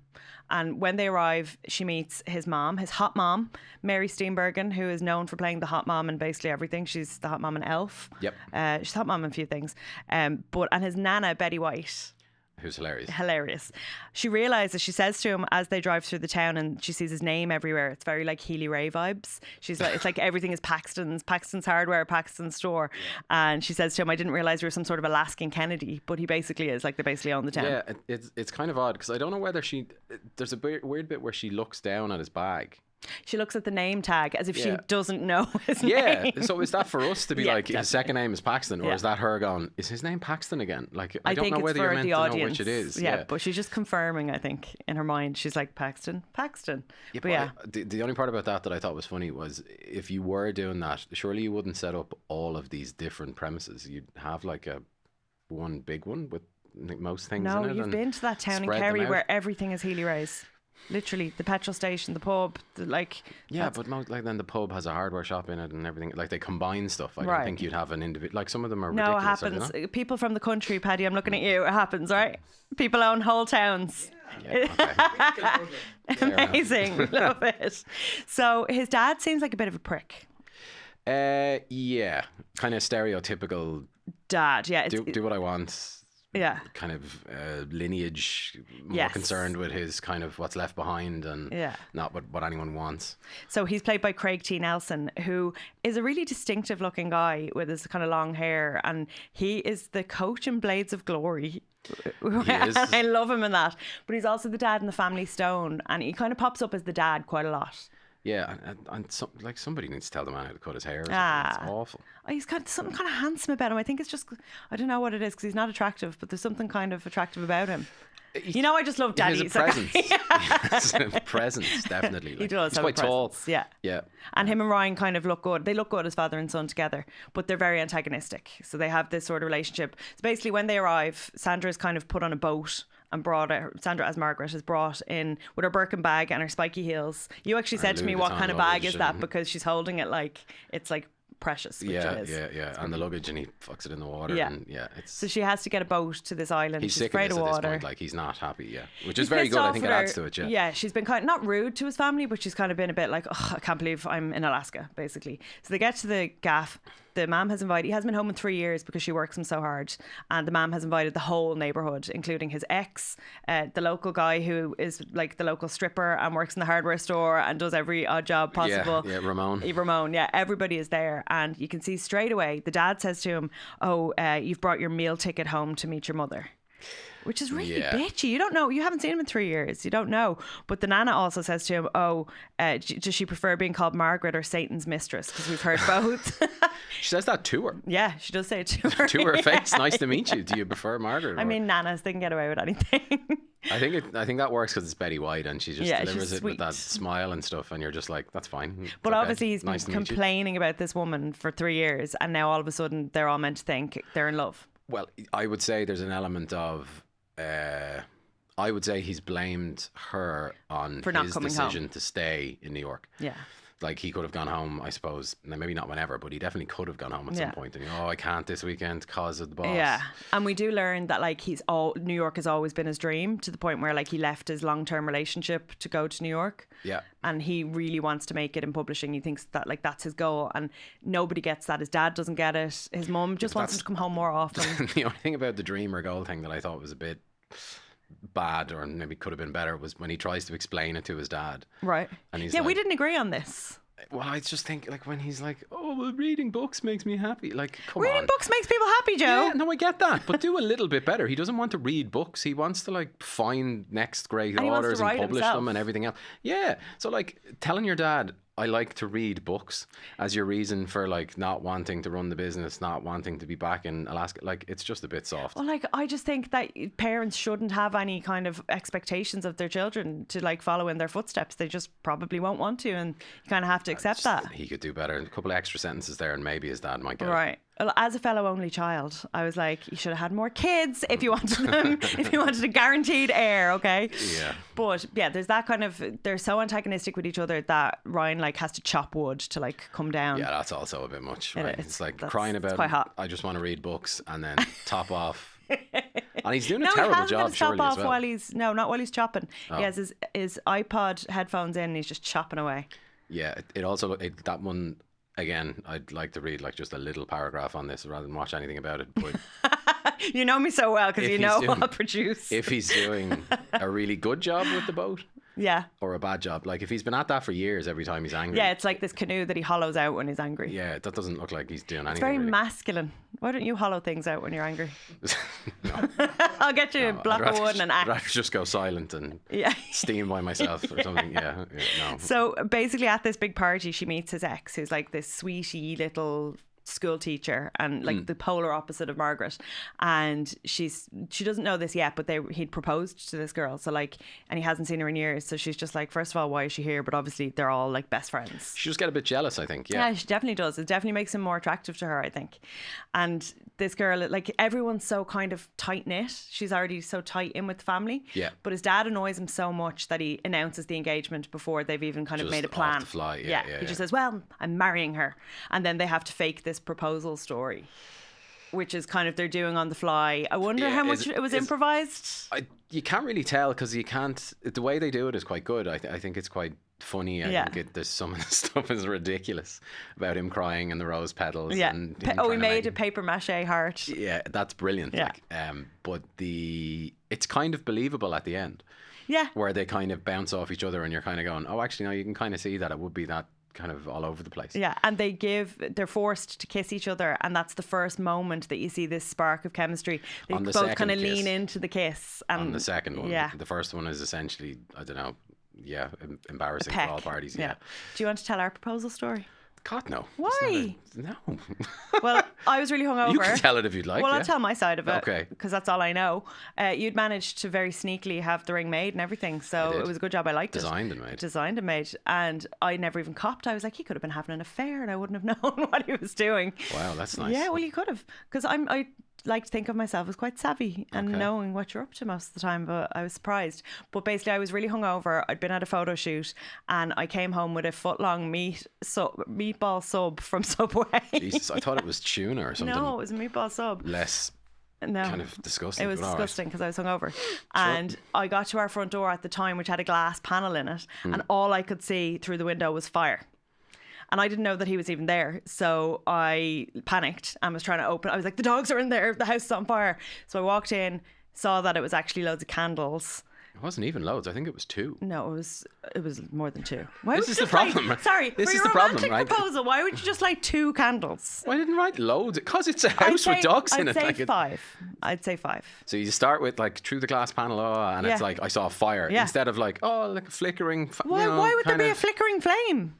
Speaker 1: And when they arrive, she meets his mom, his hot mom, Mary Steenburgen, who is known for playing the hot mom in basically everything. She's the hot mom in Elf.
Speaker 2: Yep.
Speaker 1: She's hot mom in a few things. And his nana, Betty White.
Speaker 2: Who's hilarious.
Speaker 1: Hilarious. She realizes, she says to him as they drive through the town and she sees his name everywhere. It's very like Healy Ray vibes. She's like, it's like everything is Paxton's Hardware, Paxton's store. And she says to him, I didn't realize you were some sort of Alaskan Kennedy, but he basically is. Like, they basically own the town.
Speaker 2: Yeah, it's kind of odd because I don't know whether there's a weird bit where she looks down at his bag.
Speaker 1: She looks at the name tag as if she doesn't know his
Speaker 2: Yeah,
Speaker 1: name.
Speaker 2: so is that for us to be like,
Speaker 1: definitely.
Speaker 2: his second name is Paxton, or is that her going, is his name Paxton again? Like, I don't
Speaker 1: think
Speaker 2: know
Speaker 1: it's
Speaker 2: whether
Speaker 1: for
Speaker 2: you're meant
Speaker 1: the
Speaker 2: to
Speaker 1: audience.
Speaker 2: know which it is.
Speaker 1: Yeah, but she's just confirming, I think, in her mind. She's like, Paxton.
Speaker 2: Yeah,
Speaker 1: But yeah.
Speaker 2: The only part about that I thought was funny was if you were doing that, surely you wouldn't set up all of these different premises. You'd have like one big one with most things in it.
Speaker 1: No, you've
Speaker 2: and
Speaker 1: been to that town in
Speaker 2: spread them
Speaker 1: Kerry
Speaker 2: out.
Speaker 1: where everything is Healy Rays. Literally, the petrol station, the pub,
Speaker 2: Yeah, but like then the pub has a hardware shop in it and everything. Like they combine stuff. I don't
Speaker 1: Right.
Speaker 2: think you'd have an individual. Like some of them are
Speaker 1: No, it
Speaker 2: ridiculous. are they
Speaker 1: happens.
Speaker 2: not?
Speaker 1: People from the country, Paddy, I'm looking at you. It happens, right? People own whole towns.
Speaker 2: Yeah, okay. Fair enough.
Speaker 1: Amazing. Love it. So his dad seems like a bit of a prick.
Speaker 2: Yeah, kind of stereotypical.
Speaker 1: Dad, yeah.
Speaker 2: Do what I want.
Speaker 1: Yeah.
Speaker 2: Kind of lineage, more
Speaker 1: Yes.
Speaker 2: concerned with his kind of what's left behind and
Speaker 1: Yeah.
Speaker 2: not what anyone wants.
Speaker 1: So he's played by Craig T. Nelson, who is a really distinctive looking guy with his kind of long hair. And he is the coach in Blades of Glory.
Speaker 2: is.
Speaker 1: I love him in that. But he's also the dad in The Family Stone. And he kind of pops up as the dad quite a lot.
Speaker 2: Yeah, and like somebody needs to tell the man how to cut his hair. Or something.
Speaker 1: Ah.
Speaker 2: It's awful.
Speaker 1: Oh, he's got something kind of handsome about him. I think it's just, I don't know what it is because he's not attractive, but there's something kind of attractive about him. You know, I just love
Speaker 2: He has
Speaker 1: daddies.
Speaker 2: a presence. He has a presence, definitely.
Speaker 1: He does
Speaker 2: He's
Speaker 1: have
Speaker 2: quite
Speaker 1: a
Speaker 2: tall.
Speaker 1: presence, yeah.
Speaker 2: Yeah.
Speaker 1: And him and Ryan kind of look good. They look good as father and son together, but they're very antagonistic. So they have this sort of relationship. So basically, when they arrive, Sandra is kind of put on a boat and Sandra as Margaret is brought in with her Birkin bag and her spiky heels. You actually said to me,
Speaker 2: Louis
Speaker 1: what
Speaker 2: Vuitton
Speaker 1: kind of bag
Speaker 2: luggage
Speaker 1: is that?
Speaker 2: and-
Speaker 1: Because she's holding it like it's like precious, which
Speaker 2: Yeah,
Speaker 1: it is.
Speaker 2: yeah. And the luggage, and he fucks it in the water.
Speaker 1: Yeah.
Speaker 2: And yeah, it's.
Speaker 1: So she has to get a boat to this island.
Speaker 2: He's
Speaker 1: She's
Speaker 2: sick of
Speaker 1: afraid
Speaker 2: this
Speaker 1: of
Speaker 2: at this
Speaker 1: water.
Speaker 2: point. Like he's not happy. Yeah, which
Speaker 1: He's
Speaker 2: is very
Speaker 1: pissed
Speaker 2: good. I
Speaker 1: off
Speaker 2: think it
Speaker 1: at her.
Speaker 2: adds to it. Yeah.
Speaker 1: Yeah, she's been kind not rude to his family, but she's kind of been a bit like, oh, I can't believe I'm in Alaska, basically. So they get to the gaff. The mum has invited, he hasn't been home in 3 years because she works him so hard. And the mum has invited the whole neighbourhood, including his ex, the local guy who is like the local stripper and works in the hardware store and does every odd job possible.
Speaker 2: Yeah, Ramon.
Speaker 1: Ramon, yeah, everybody is there. And you can see straight away, the dad says to him, oh, you've brought your meal ticket home to meet your mother. Which is really
Speaker 2: Yeah.
Speaker 1: bitchy. You don't know. You haven't seen him in 3 years. You don't know. But the Nana also says to him, oh, does she prefer being called Margaret or Satan's mistress? Because we've heard both.
Speaker 2: She says that to her.
Speaker 1: Yeah, she does say it to her.
Speaker 2: To her face. Nice to meet you. Do you prefer Margaret?
Speaker 1: I mean, Nanas, they can get away with anything.
Speaker 2: I think that works because it's Betty White and she just
Speaker 1: Yeah,
Speaker 2: delivers
Speaker 1: she's
Speaker 2: it with that
Speaker 1: sweet.
Speaker 2: smile and stuff, and you're just like, that's fine. It's
Speaker 1: But
Speaker 2: okay.
Speaker 1: obviously he's
Speaker 2: Nice
Speaker 1: been
Speaker 2: to meet you.
Speaker 1: complaining about this woman for 3 years, and now all of a sudden they're all meant to think they're in love.
Speaker 2: Well, I would say there's an element of. I would say he's blamed her on
Speaker 1: For not
Speaker 2: his
Speaker 1: coming
Speaker 2: decision to stay in New York.
Speaker 1: Yeah.
Speaker 2: Like he could have gone home, I suppose. Maybe not whenever, but he definitely could have gone home at
Speaker 1: Yeah.
Speaker 2: some point. And I can't this weekend because of the boss.
Speaker 1: Yeah, and we do learn that like New York has always been his dream, to the point where like he left his long-term relationship to go to New York.
Speaker 2: Yeah.
Speaker 1: And he really wants to make it in publishing. He thinks that like that's his goal, and nobody gets that. His dad doesn't get it. His mum just wants him to come home more often.
Speaker 2: The only thing about the dream or goal thing that I thought was a bit bad, or maybe could have been better, was when he tries to explain it to his dad.
Speaker 1: Right.
Speaker 2: And he's
Speaker 1: Yeah, we
Speaker 2: like-
Speaker 1: didn't agree on this.
Speaker 2: Well, I just think like when he's like, oh, well, reading books makes me happy. Like, come
Speaker 1: Reading
Speaker 2: on.
Speaker 1: books makes people happy, Joe.
Speaker 2: Yeah, no, I get that, but do a little bit better. He doesn't want to read books. He wants to like find next great
Speaker 1: And he wants to
Speaker 2: authors and
Speaker 1: write
Speaker 2: publish
Speaker 1: himself.
Speaker 2: them and everything else. Yeah, so like telling your dad, I like to read books, as your reason for like not wanting to run the business, not wanting to be back in Alaska, like it's just a bit soft.
Speaker 1: Well, like I just think that parents shouldn't have any kind of expectations of their children to like follow in their footsteps. They just probably won't want to, and you kind of have to accept that.
Speaker 2: He could do better. A couple of extra sentences there, and maybe his dad might get it.
Speaker 1: Right. Well, as a fellow only child, I was like, you should have had more kids if you wanted them, if you wanted a guaranteed heir, okay?
Speaker 2: Yeah.
Speaker 1: But yeah, there's that kind of, they're so antagonistic with each other that Ryan like has to chop wood to like come down.
Speaker 2: Yeah, that's also a bit much, right?
Speaker 1: is.
Speaker 2: It's like
Speaker 1: That's-
Speaker 2: crying
Speaker 1: it's
Speaker 2: about,
Speaker 1: quite hot.
Speaker 2: I just want to read books, and then top off. And he's doing a
Speaker 1: No, he
Speaker 2: terrible
Speaker 1: hasn't got
Speaker 2: job,
Speaker 1: to stop
Speaker 2: surely,
Speaker 1: off
Speaker 2: as well.
Speaker 1: while he's, no, not while he's chopping.
Speaker 2: Oh.
Speaker 1: He has his iPod headphones in and he's just chopping away.
Speaker 2: Yeah, it also, that one, again, I'd like to read like just a little paragraph on this rather than watch anything about it. But
Speaker 1: You know me so well because
Speaker 2: If
Speaker 1: you
Speaker 2: he's
Speaker 1: know
Speaker 2: doing-
Speaker 1: I'll produce.
Speaker 2: if he's doing a really good job with the boat
Speaker 1: Yeah.
Speaker 2: or a bad job. Like if he's been at that for years every time he's angry.
Speaker 1: Yeah, it's like this canoe that he hollows out when he's angry.
Speaker 2: Yeah, that doesn't look like he's doing anything.
Speaker 1: It's very
Speaker 2: really.
Speaker 1: masculine. Why don't you hollow things out when you're angry?
Speaker 2: No,
Speaker 1: I'll get you a block of wood and an
Speaker 2: I'd
Speaker 1: axe.
Speaker 2: rather just go silent and
Speaker 1: Yeah.
Speaker 2: steam by myself or something. Yeah, no.
Speaker 1: So basically, at this big party, she meets his ex, who's like this sweetie little school teacher and like the polar opposite of Margaret. And she doesn't know this yet, but he'd proposed to this girl. So like, and he hasn't seen her in years. So she's just like, first of all, why is she here? But obviously, they're all like best friends.
Speaker 2: She just get a bit jealous, I think.
Speaker 1: Yeah,
Speaker 2: Yeah.
Speaker 1: she definitely does. It definitely makes him more attractive to her, I think. And this girl, like everyone's so kind of tight knit. She's already so tight in with the family.
Speaker 2: Yeah.
Speaker 1: But his dad annoys him so much that he announces the engagement before they've even kind of
Speaker 2: Just
Speaker 1: made a
Speaker 2: off
Speaker 1: plan.
Speaker 2: the fly,
Speaker 1: He
Speaker 2: yeah.
Speaker 1: just says, "Well, I'm marrying her," and then they have to fake this proposal story, which is kind of they're doing on the fly. I wonder
Speaker 2: Yeah,
Speaker 1: how much it was improvised.
Speaker 2: You can't really tell because you can't. The way they do it is quite good. I think it's quite funny. I
Speaker 1: Yeah.
Speaker 2: think there's some of the stuff is ridiculous about him crying and the rose petals.
Speaker 1: Yeah.
Speaker 2: And
Speaker 1: We
Speaker 2: him trying to
Speaker 1: made
Speaker 2: make-
Speaker 1: a paper mache heart.
Speaker 2: Yeah, that's brilliant.
Speaker 1: Yeah.
Speaker 2: Like, but it's kind of believable at the end
Speaker 1: Yeah.
Speaker 2: where they kind of bounce off each other and you're kind of going, oh, actually, no, you can kind of see that it would be that kind of all over the place.
Speaker 1: Yeah, and they're forced to kiss each other, and that's the first moment that you see this spark of chemistry. They
Speaker 2: On the
Speaker 1: both
Speaker 2: second
Speaker 1: kind of
Speaker 2: kiss.
Speaker 1: lean into the kiss. And
Speaker 2: On the second one,
Speaker 1: yeah,
Speaker 2: the first one is essentially, I don't know, embarrassing for
Speaker 1: peck.
Speaker 2: all parties. Yeah.
Speaker 1: Do you want to tell our proposal story?
Speaker 2: God, no.
Speaker 1: Why?
Speaker 2: No.
Speaker 1: Well, I was really hungover.
Speaker 2: You can tell it if you'd like.
Speaker 1: Well,
Speaker 2: yeah.
Speaker 1: I'll tell my side of it.
Speaker 2: Okay.
Speaker 1: Because that's all I know. You'd managed to very sneakily have the ring made and everything. So
Speaker 2: did.
Speaker 1: it was a good job. I liked
Speaker 2: Designed
Speaker 1: it.
Speaker 2: and made.
Speaker 1: Designed and made. And I never even copped. I was like, he could have been having an affair and I wouldn't have known what he was doing.
Speaker 2: Wow, that's nice.
Speaker 1: Yeah, well, you could have. Because I like to think of myself as quite savvy and
Speaker 2: Okay.
Speaker 1: knowing what you're up to most of the time, but I was surprised. But basically, I was really hungover. I'd been at a photo shoot and I came home with a foot-long meatball sub from Subway.
Speaker 2: Jesus, I thought it was tuna or something
Speaker 1: No, it was a meatball sub.
Speaker 2: less
Speaker 1: No.
Speaker 2: kind of disgusting.
Speaker 1: It was
Speaker 2: but all right.
Speaker 1: disgusting because I was hungover. And I got to our front door at the time, which had a glass panel in it, and all I could see through the window was fire. And I didn't know that he was even there. So I panicked and was trying to open. I was like, the dogs are in there. The house is on fire. So I walked in, saw that it was actually loads of candles.
Speaker 2: It wasn't even loads. I think it was 2.
Speaker 1: No, it was more than 2. Why
Speaker 2: This
Speaker 1: would
Speaker 2: is
Speaker 1: you
Speaker 2: the
Speaker 1: just light-
Speaker 2: problem, right?
Speaker 1: Sorry,
Speaker 2: This
Speaker 1: for
Speaker 2: is
Speaker 1: your
Speaker 2: the problem,
Speaker 1: romantic
Speaker 2: right?
Speaker 1: proposal, why would you just light 2 candles?
Speaker 2: Well, I didn't write loads because it's a house with dogs in it.
Speaker 1: I'd
Speaker 2: Like
Speaker 1: say 5. I'd say 5.
Speaker 2: So you start with like through the glass panel, and it's
Speaker 1: Yeah.
Speaker 2: like I saw a fire
Speaker 1: Yeah.
Speaker 2: instead of like like a flickering.
Speaker 1: Why would there be a flickering flame?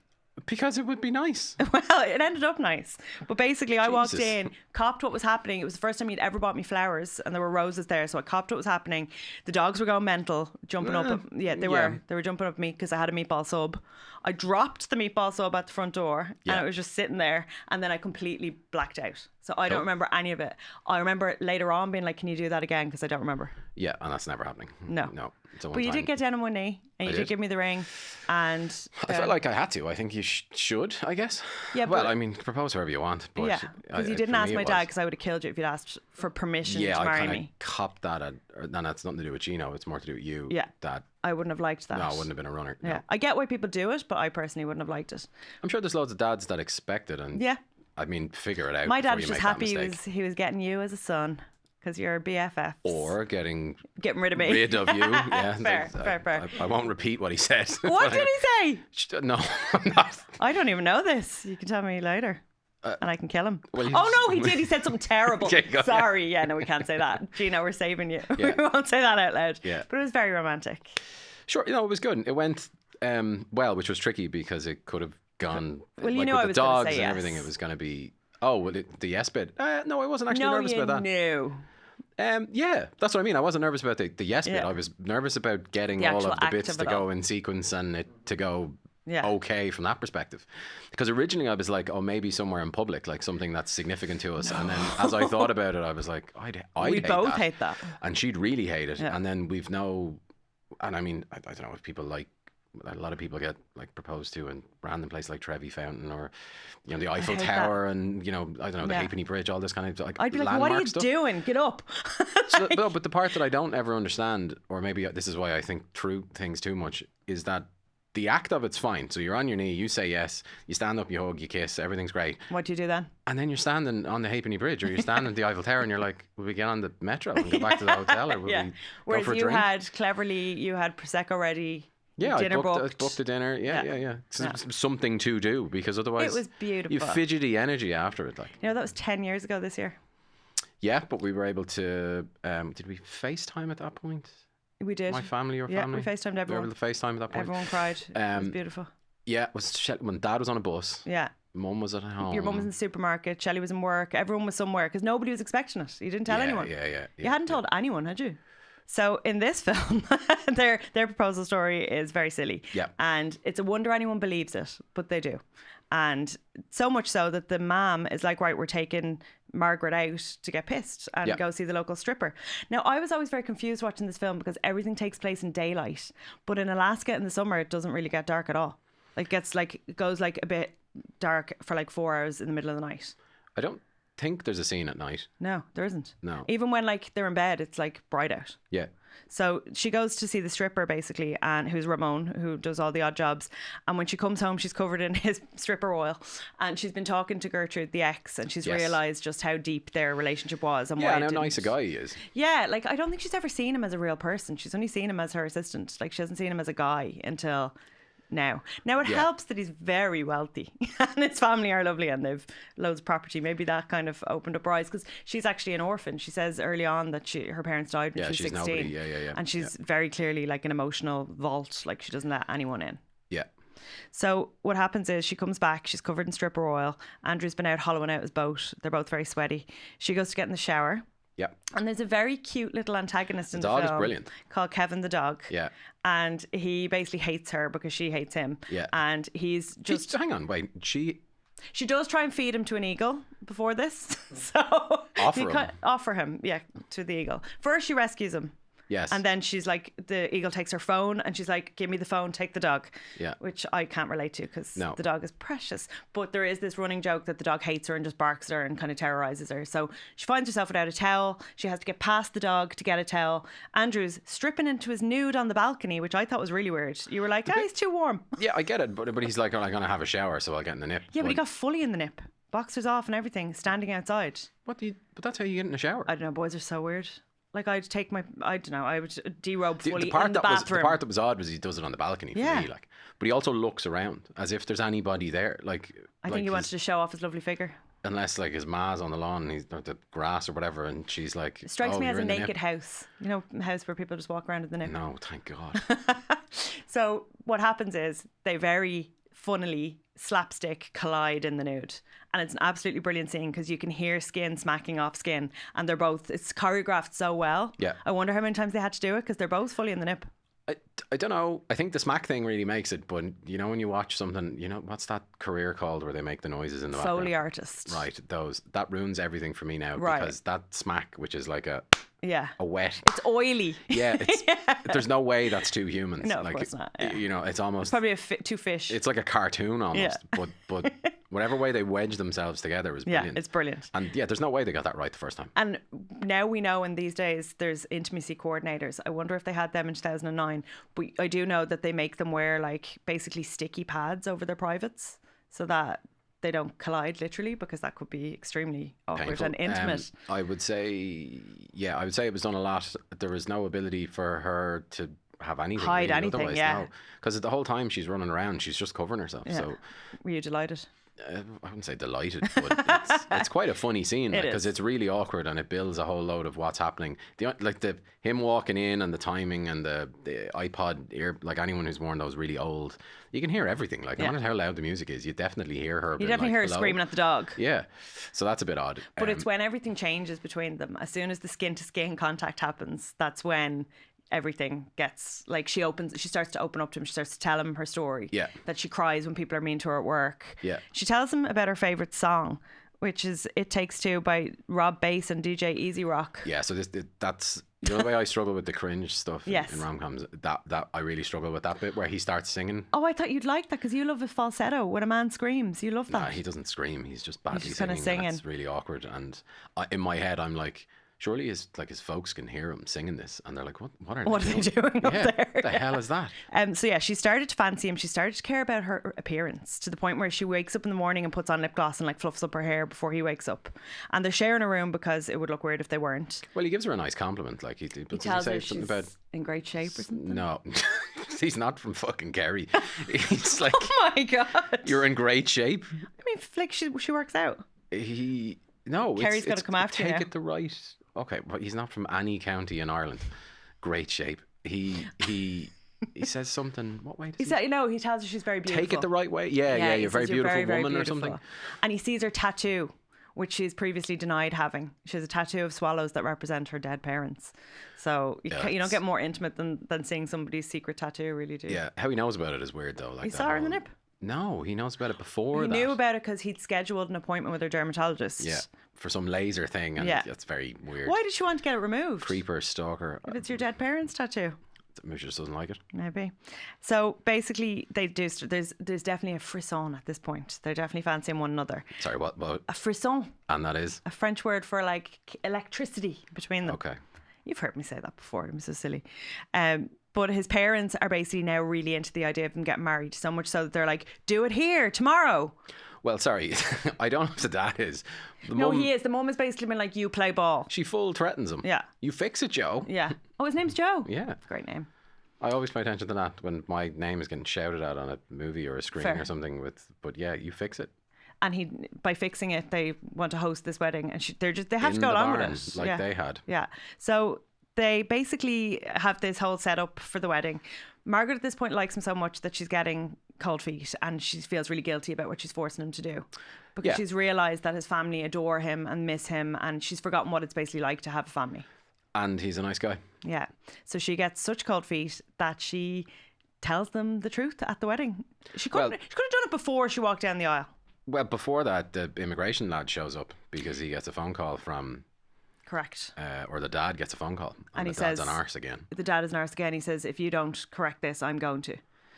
Speaker 2: Because it would be nice.
Speaker 1: Well, it ended up nice. But basically, I walked
Speaker 2: Jesus.
Speaker 1: in, copped what was happening. It was the first time he'd ever bought me flowers, and there were roses there. So I copped what was happening. The dogs were going mental, jumping up. Yeah, they
Speaker 2: yeah.
Speaker 1: were. They were jumping up at me because I had a meatball sub. I dropped the meatball sub at the front door,
Speaker 2: Yeah.
Speaker 1: and it was just sitting there. And then I completely blacked out. So I don't
Speaker 2: Oh.
Speaker 1: remember any of it. I remember later on being like, "Can you do that again?" Because I don't remember.
Speaker 2: Yeah, and that's never happening.
Speaker 1: No.
Speaker 2: No. It's a
Speaker 1: But you
Speaker 2: one-time.
Speaker 1: did get down on one knee, and you did
Speaker 2: did.
Speaker 1: give me the ring, and
Speaker 2: I felt like I had to. I think you should, I guess.
Speaker 1: Yeah,
Speaker 2: Well,
Speaker 1: but-
Speaker 2: I mean, propose however you want. But
Speaker 1: yeah, because you didn't
Speaker 2: for
Speaker 1: ask
Speaker 2: me
Speaker 1: my
Speaker 2: it
Speaker 1: dad
Speaker 2: was-
Speaker 1: because I would have killed you if you'd asked for permission
Speaker 2: Yeah,
Speaker 1: to
Speaker 2: I
Speaker 1: marry
Speaker 2: kind of
Speaker 1: me.
Speaker 2: copped that. And that's nothing to do with Gino. It's more to do with you.
Speaker 1: Yeah.
Speaker 2: That
Speaker 1: I wouldn't have liked that.
Speaker 2: no, it wouldn't have been a runner. No.
Speaker 1: Yeah, I get why people do it, but I personally wouldn't have liked it.
Speaker 2: I'm sure there's loads of dads that expect it, and
Speaker 1: Yeah,
Speaker 2: I mean, figure it out.
Speaker 1: my dad
Speaker 2: before
Speaker 1: was
Speaker 2: you
Speaker 1: just
Speaker 2: make that
Speaker 1: happy
Speaker 2: mistake.
Speaker 1: he was getting you as a son because you're BFFs.
Speaker 2: Or getting
Speaker 1: getting rid of me.
Speaker 2: rid of you. Yeah,
Speaker 1: Fair, fair.
Speaker 2: I won't repeat what he said.
Speaker 1: What did he say?
Speaker 2: No, I'm not.
Speaker 1: I don't even know this. You can tell me later. And I can kill him.
Speaker 2: well,
Speaker 1: Oh no, he did. He said something terrible.
Speaker 2: Okay, go-
Speaker 1: Sorry. Yeah, no, we can't say that. Gino, we're saving you.
Speaker 2: Yeah.
Speaker 1: We won't say that out loud.
Speaker 2: Yeah.
Speaker 1: But it was very romantic.
Speaker 2: Sure, it was good. It went well, which was tricky because it could have gone.
Speaker 1: Well, you
Speaker 2: like,
Speaker 1: know
Speaker 2: with
Speaker 1: I
Speaker 2: the
Speaker 1: was gonna
Speaker 2: dogs
Speaker 1: say
Speaker 2: and
Speaker 1: yes.
Speaker 2: everything. It was going to be. Oh, well, the yes bit. No, I wasn't actually
Speaker 1: No,
Speaker 2: nervous
Speaker 1: you
Speaker 2: about that.
Speaker 1: knew.
Speaker 2: Yeah, that's what I mean. I wasn't nervous about the yes bit.
Speaker 1: Yeah.
Speaker 2: I was nervous about getting
Speaker 1: The
Speaker 2: all
Speaker 1: actual
Speaker 2: of the
Speaker 1: act
Speaker 2: bits
Speaker 1: of
Speaker 2: to
Speaker 1: it
Speaker 2: go
Speaker 1: all.
Speaker 2: in sequence and it to go
Speaker 1: Yeah.
Speaker 2: okay from that perspective. Because originally I was like, oh, maybe somewhere in public, like something that's significant to us. And then as I thought about it, I was like, I'd
Speaker 1: We
Speaker 2: hate
Speaker 1: both
Speaker 2: that.
Speaker 1: hate that.
Speaker 2: And she'd really hate it.
Speaker 1: Yeah.
Speaker 2: And then and I mean, I don't know if people like. A lot of people get like proposed to in random place like Trevi Fountain or the Eiffel
Speaker 1: hate
Speaker 2: Tower and I don't know the
Speaker 1: Yeah.
Speaker 2: Halfpenny Bridge, all this kind of like
Speaker 1: I'd be like, what are
Speaker 2: landmark
Speaker 1: you
Speaker 2: stuff.
Speaker 1: doing? Get up.
Speaker 2: So, but the part that I don't ever understand, or maybe this is why I think through things too much, is that the act of it's fine. So you're on your knee, you say yes, you stand up, you hug, you kiss, everything's great.
Speaker 1: What do you do then?
Speaker 2: And then you're standing on the Halfpenny Bridge, or you're standing at the Eiffel Tower, and you're like, will we get on the metro and go back to the hotel, or will we go
Speaker 1: Whereas
Speaker 2: for a
Speaker 1: you
Speaker 2: drink?
Speaker 1: you had Prosecco ready.
Speaker 2: Yeah,
Speaker 1: dinner
Speaker 2: I
Speaker 1: booked.
Speaker 2: booked the dinner. Yeah. Something to do, because otherwise
Speaker 1: It was beautiful.
Speaker 2: you have fidgety energy after it. Like,
Speaker 1: You know, that was 10 years ago this year.
Speaker 2: yeah, but we were able to. Did we FaceTime at that point?
Speaker 1: We did.
Speaker 2: My family, your family.
Speaker 1: Yeah, we FaceTimed
Speaker 2: We were
Speaker 1: everyone.
Speaker 2: able to FaceTime at that point.
Speaker 1: Everyone cried. It was beautiful.
Speaker 2: Yeah, it was when Dad was on a bus.
Speaker 1: Yeah.
Speaker 2: Mum was at home.
Speaker 1: Your mum was in the supermarket. Shelley was in work. Everyone was somewhere because nobody was expecting it. You didn't tell anyone.
Speaker 2: Yeah.
Speaker 1: You hadn't told anyone, had you? So in this film, their proposal story is very silly.
Speaker 2: Yeah.
Speaker 1: And it's a wonder anyone believes it, but they do. And so much so that the mom is like, right, we're taking Margaret out to get pissed and go see the local stripper. Now, I was always very confused watching this film because everything takes place in daylight. But in Alaska in the summer, it doesn't really get dark at all. Like, it goes like a bit dark for like 4 hours in the middle of the night.
Speaker 2: I don't think there's a scene at night.
Speaker 1: No, there isn't.
Speaker 2: No.
Speaker 1: Even when like they're in bed, it's like bright out.
Speaker 2: Yeah.
Speaker 1: So she goes to see the stripper basically, and who's Ramon, who does all the odd jobs. And when she comes home, she's covered in his stripper oil, and she's been talking to Gertrude, the ex, and she's realised just how deep their relationship was and why.
Speaker 2: And how nice a guy he is.
Speaker 1: Yeah, like I don't think she's ever seen him as a real person. She's only seen him as her assistant. Like she hasn't seen him as a guy until now. Now it helps that he's very wealthy and his family are lovely and they've loads of property. Maybe that kind of opened up her eyes because she's actually an orphan. She says early on that her parents died when she was 16.
Speaker 2: Nobody. Yeah.
Speaker 1: And she's very clearly like an emotional vault. Like she doesn't let anyone in.
Speaker 2: Yeah.
Speaker 1: So what happens is she comes back, she's covered in stripper oil. Andrew's been out hollowing out his boat. They're both very sweaty. She goes to get in the shower.
Speaker 2: Yeah.
Speaker 1: And there's a very cute little antagonist in the
Speaker 2: dog
Speaker 1: film.
Speaker 2: is brilliant.
Speaker 1: Called Kevin the dog.
Speaker 2: Yeah.
Speaker 1: And he basically hates her because she hates him.
Speaker 2: Yeah.
Speaker 1: And he's just...
Speaker 2: Hang on, wait. She
Speaker 1: does try and feed him to an eagle before this. So... Offer him, yeah, to the eagle. First she rescues him.
Speaker 2: Yes.
Speaker 1: And then she's like, the eagle takes her phone and she's like, give me the phone, take the dog.
Speaker 2: Yeah.
Speaker 1: Which I can't relate to because the dog is precious. But there is this running joke that the dog hates her and just barks at her and kind of terrorizes her. So she finds herself without a towel. She has to get past the dog to get a towel. Andrew's stripping into his nude on the balcony, which I thought was really weird. You were like, he's too warm.
Speaker 2: Yeah, I get it. But he's like, I'm going to have a shower, so I'll get in the nip.
Speaker 1: Yeah, but he got fully in the nip. Boxers off and everything, standing outside.
Speaker 2: But that's how you get in a shower.
Speaker 1: I don't know, boys are so weird. Like I would derobe fully
Speaker 2: the part
Speaker 1: in the
Speaker 2: that
Speaker 1: bathroom.
Speaker 2: The part that was odd was he does it on the balcony for me, like. But he also looks around as if there's anybody there, like.
Speaker 1: I think he wanted to show off his lovely figure. Unless
Speaker 2: like his ma's on the lawn, and he's the grass or whatever, and she's like.
Speaker 1: It strikes me as a naked house. You know, a house where people just walk around in the nip.
Speaker 2: No, thank God.
Speaker 1: So what happens is they very funnily slapstick collide in the nude, and it's an absolutely brilliant scene because you can hear skin smacking off skin, and it's choreographed so well.
Speaker 2: Yeah.
Speaker 1: I wonder how many times they had to do it because they're both fully in the nip.
Speaker 2: I don't know. I think the smack thing really makes it, but you know when you watch something, you know what's that career called where they make the noises in the background?
Speaker 1: Foley artist.
Speaker 2: Right, that ruins everything for me now because that smack, which is like a wet.
Speaker 1: It's oily.
Speaker 2: Yeah, there's no way that's two humans.
Speaker 1: No,
Speaker 2: like,
Speaker 1: of course not. Yeah.
Speaker 2: You know, it's almost
Speaker 1: probably two fish.
Speaker 2: It's like a cartoon almost, but whatever way they wedge themselves together is brilliant.
Speaker 1: Yeah, it's brilliant.
Speaker 2: And there's no way they got that right the first time.
Speaker 1: And now we know in these days there's intimacy coordinators. I wonder if they had them in 2009. But I do know that they make them wear like basically sticky pads over their privates so that they don't collide literally, because that could be extremely awkward
Speaker 2: Painful.
Speaker 1: and intimate.
Speaker 2: I would say it was done a lot. There was no ability for her to have anything.
Speaker 1: Hide
Speaker 2: really,
Speaker 1: anything, yeah.
Speaker 2: Because the whole time she's running around, she's just covering herself.
Speaker 1: Yeah.
Speaker 2: So
Speaker 1: were you delighted?
Speaker 2: I wouldn't say delighted, but it's quite a funny scene because it's really awkward and it builds a whole load of what's happening. Him walking in and the timing and the iPod ear, like anyone who's worn those really old, you can hear everything. Like no matter how loud the music is, you definitely hear her.
Speaker 1: You definitely hear her screaming at the dog.
Speaker 2: Yeah, so that's a bit odd.
Speaker 1: But it's when everything changes between them. As soon as the skin to skin contact happens, that's when everything gets like she starts to open up to him. She starts to tell him her story.
Speaker 2: Yeah.
Speaker 1: That she cries when people are mean to her at work.
Speaker 2: Yeah.
Speaker 1: She tells him about her favourite song, which is It Takes Two by Rob Bass and DJ Easy Rock.
Speaker 2: Yeah, so that's you know the way I struggle with the cringe stuff
Speaker 1: yes.
Speaker 2: in rom-coms. That I really struggle with that bit where he starts singing.
Speaker 1: Oh, I thought you'd like that because you love a falsetto when a man screams. You love that.
Speaker 2: Nah, he doesn't scream. He's just badly
Speaker 1: singing.
Speaker 2: And it's really awkward. And in my head, I'm like, surely his folks can hear him singing this, and they're like, what are
Speaker 1: they doing up there?
Speaker 2: What the hell is that?
Speaker 1: So yeah, she started to fancy him. She started to care about her appearance to the point where she wakes up in the morning and puts on lip gloss and like fluffs up her hair before he wakes up. And they're sharing a room because it would look weird if they weren't.
Speaker 2: Well, he gives her a nice compliment. Like he
Speaker 1: tells her she's in great shape or something.
Speaker 2: No, he's not from fucking Kerry. He's like,
Speaker 1: oh my God,
Speaker 2: you're in great shape.
Speaker 1: I mean, like she works out. Kerry's got to come after you.
Speaker 2: Take it the right. Okay, but he's not from any county in Ireland. Great shape. He says something. What way does he?
Speaker 1: He tells her she's very beautiful.
Speaker 2: Take it the right way. Yeah. You're a very beautiful woman or something.
Speaker 1: And he sees her tattoo, which she's previously denied having. She has a tattoo of swallows that represent her dead parents. So you don't get more intimate than seeing somebody's secret tattoo, really, do you?
Speaker 2: Yeah, how he knows about it is weird though. Like
Speaker 1: he saw her in the nip.
Speaker 2: No, he knows about it before that.
Speaker 1: He knew about it because he'd scheduled an appointment with her dermatologist.
Speaker 2: Yeah, for some laser thing, and that's very weird.
Speaker 1: Why did she want to get it removed?
Speaker 2: Creeper, stalker.
Speaker 1: If it's your dead parents' tattoo.
Speaker 2: Maybe she just doesn't like it.
Speaker 1: Maybe. So basically, they do. There's definitely a frisson at this point. They're definitely fancying one another.
Speaker 2: Sorry, what?
Speaker 1: A frisson.
Speaker 2: And that is?
Speaker 1: A French word for like electricity between them.
Speaker 2: Okay. You've
Speaker 1: heard me say that before. I'm so silly. But his parents are basically now really into the idea of him getting married, so much so that they're like, do it here tomorrow.
Speaker 2: Well, sorry, I don't know if the dad is.
Speaker 1: He is. The mum has basically been like, you play ball.
Speaker 2: She full threatens him.
Speaker 1: Yeah.
Speaker 2: You fix it, Joe.
Speaker 1: Yeah. Oh, his name's Joe?
Speaker 2: Yeah.
Speaker 1: That's a great name.
Speaker 2: I always pay attention to that when my name is getting shouted at on a movie or a screen or something. But yeah, you fix it.
Speaker 1: And by fixing it, they want to host this wedding, and they have to go
Speaker 2: in the
Speaker 1: along
Speaker 2: barn,
Speaker 1: with it,
Speaker 2: like they had.
Speaker 1: Yeah. So they basically have this whole setup for the wedding. Margaret at this point likes him so much that she's getting cold feet, and she feels really guilty about what she's forcing him to do, because she's realised that his family adore him and miss him, and she's forgotten what it's basically like to have a family.
Speaker 2: And he's a nice guy.
Speaker 1: Yeah. So she gets such cold feet that she tells them the truth at the wedding. She could have done it before she walked down the aisle.
Speaker 2: Well, before that, the immigration lad shows up because he gets a phone call from...
Speaker 1: Correct.
Speaker 2: Or the dad gets a phone call.
Speaker 1: And
Speaker 2: he says... an arse again.
Speaker 1: The dad is an arse again. He says, if you don't correct this, I'm going to.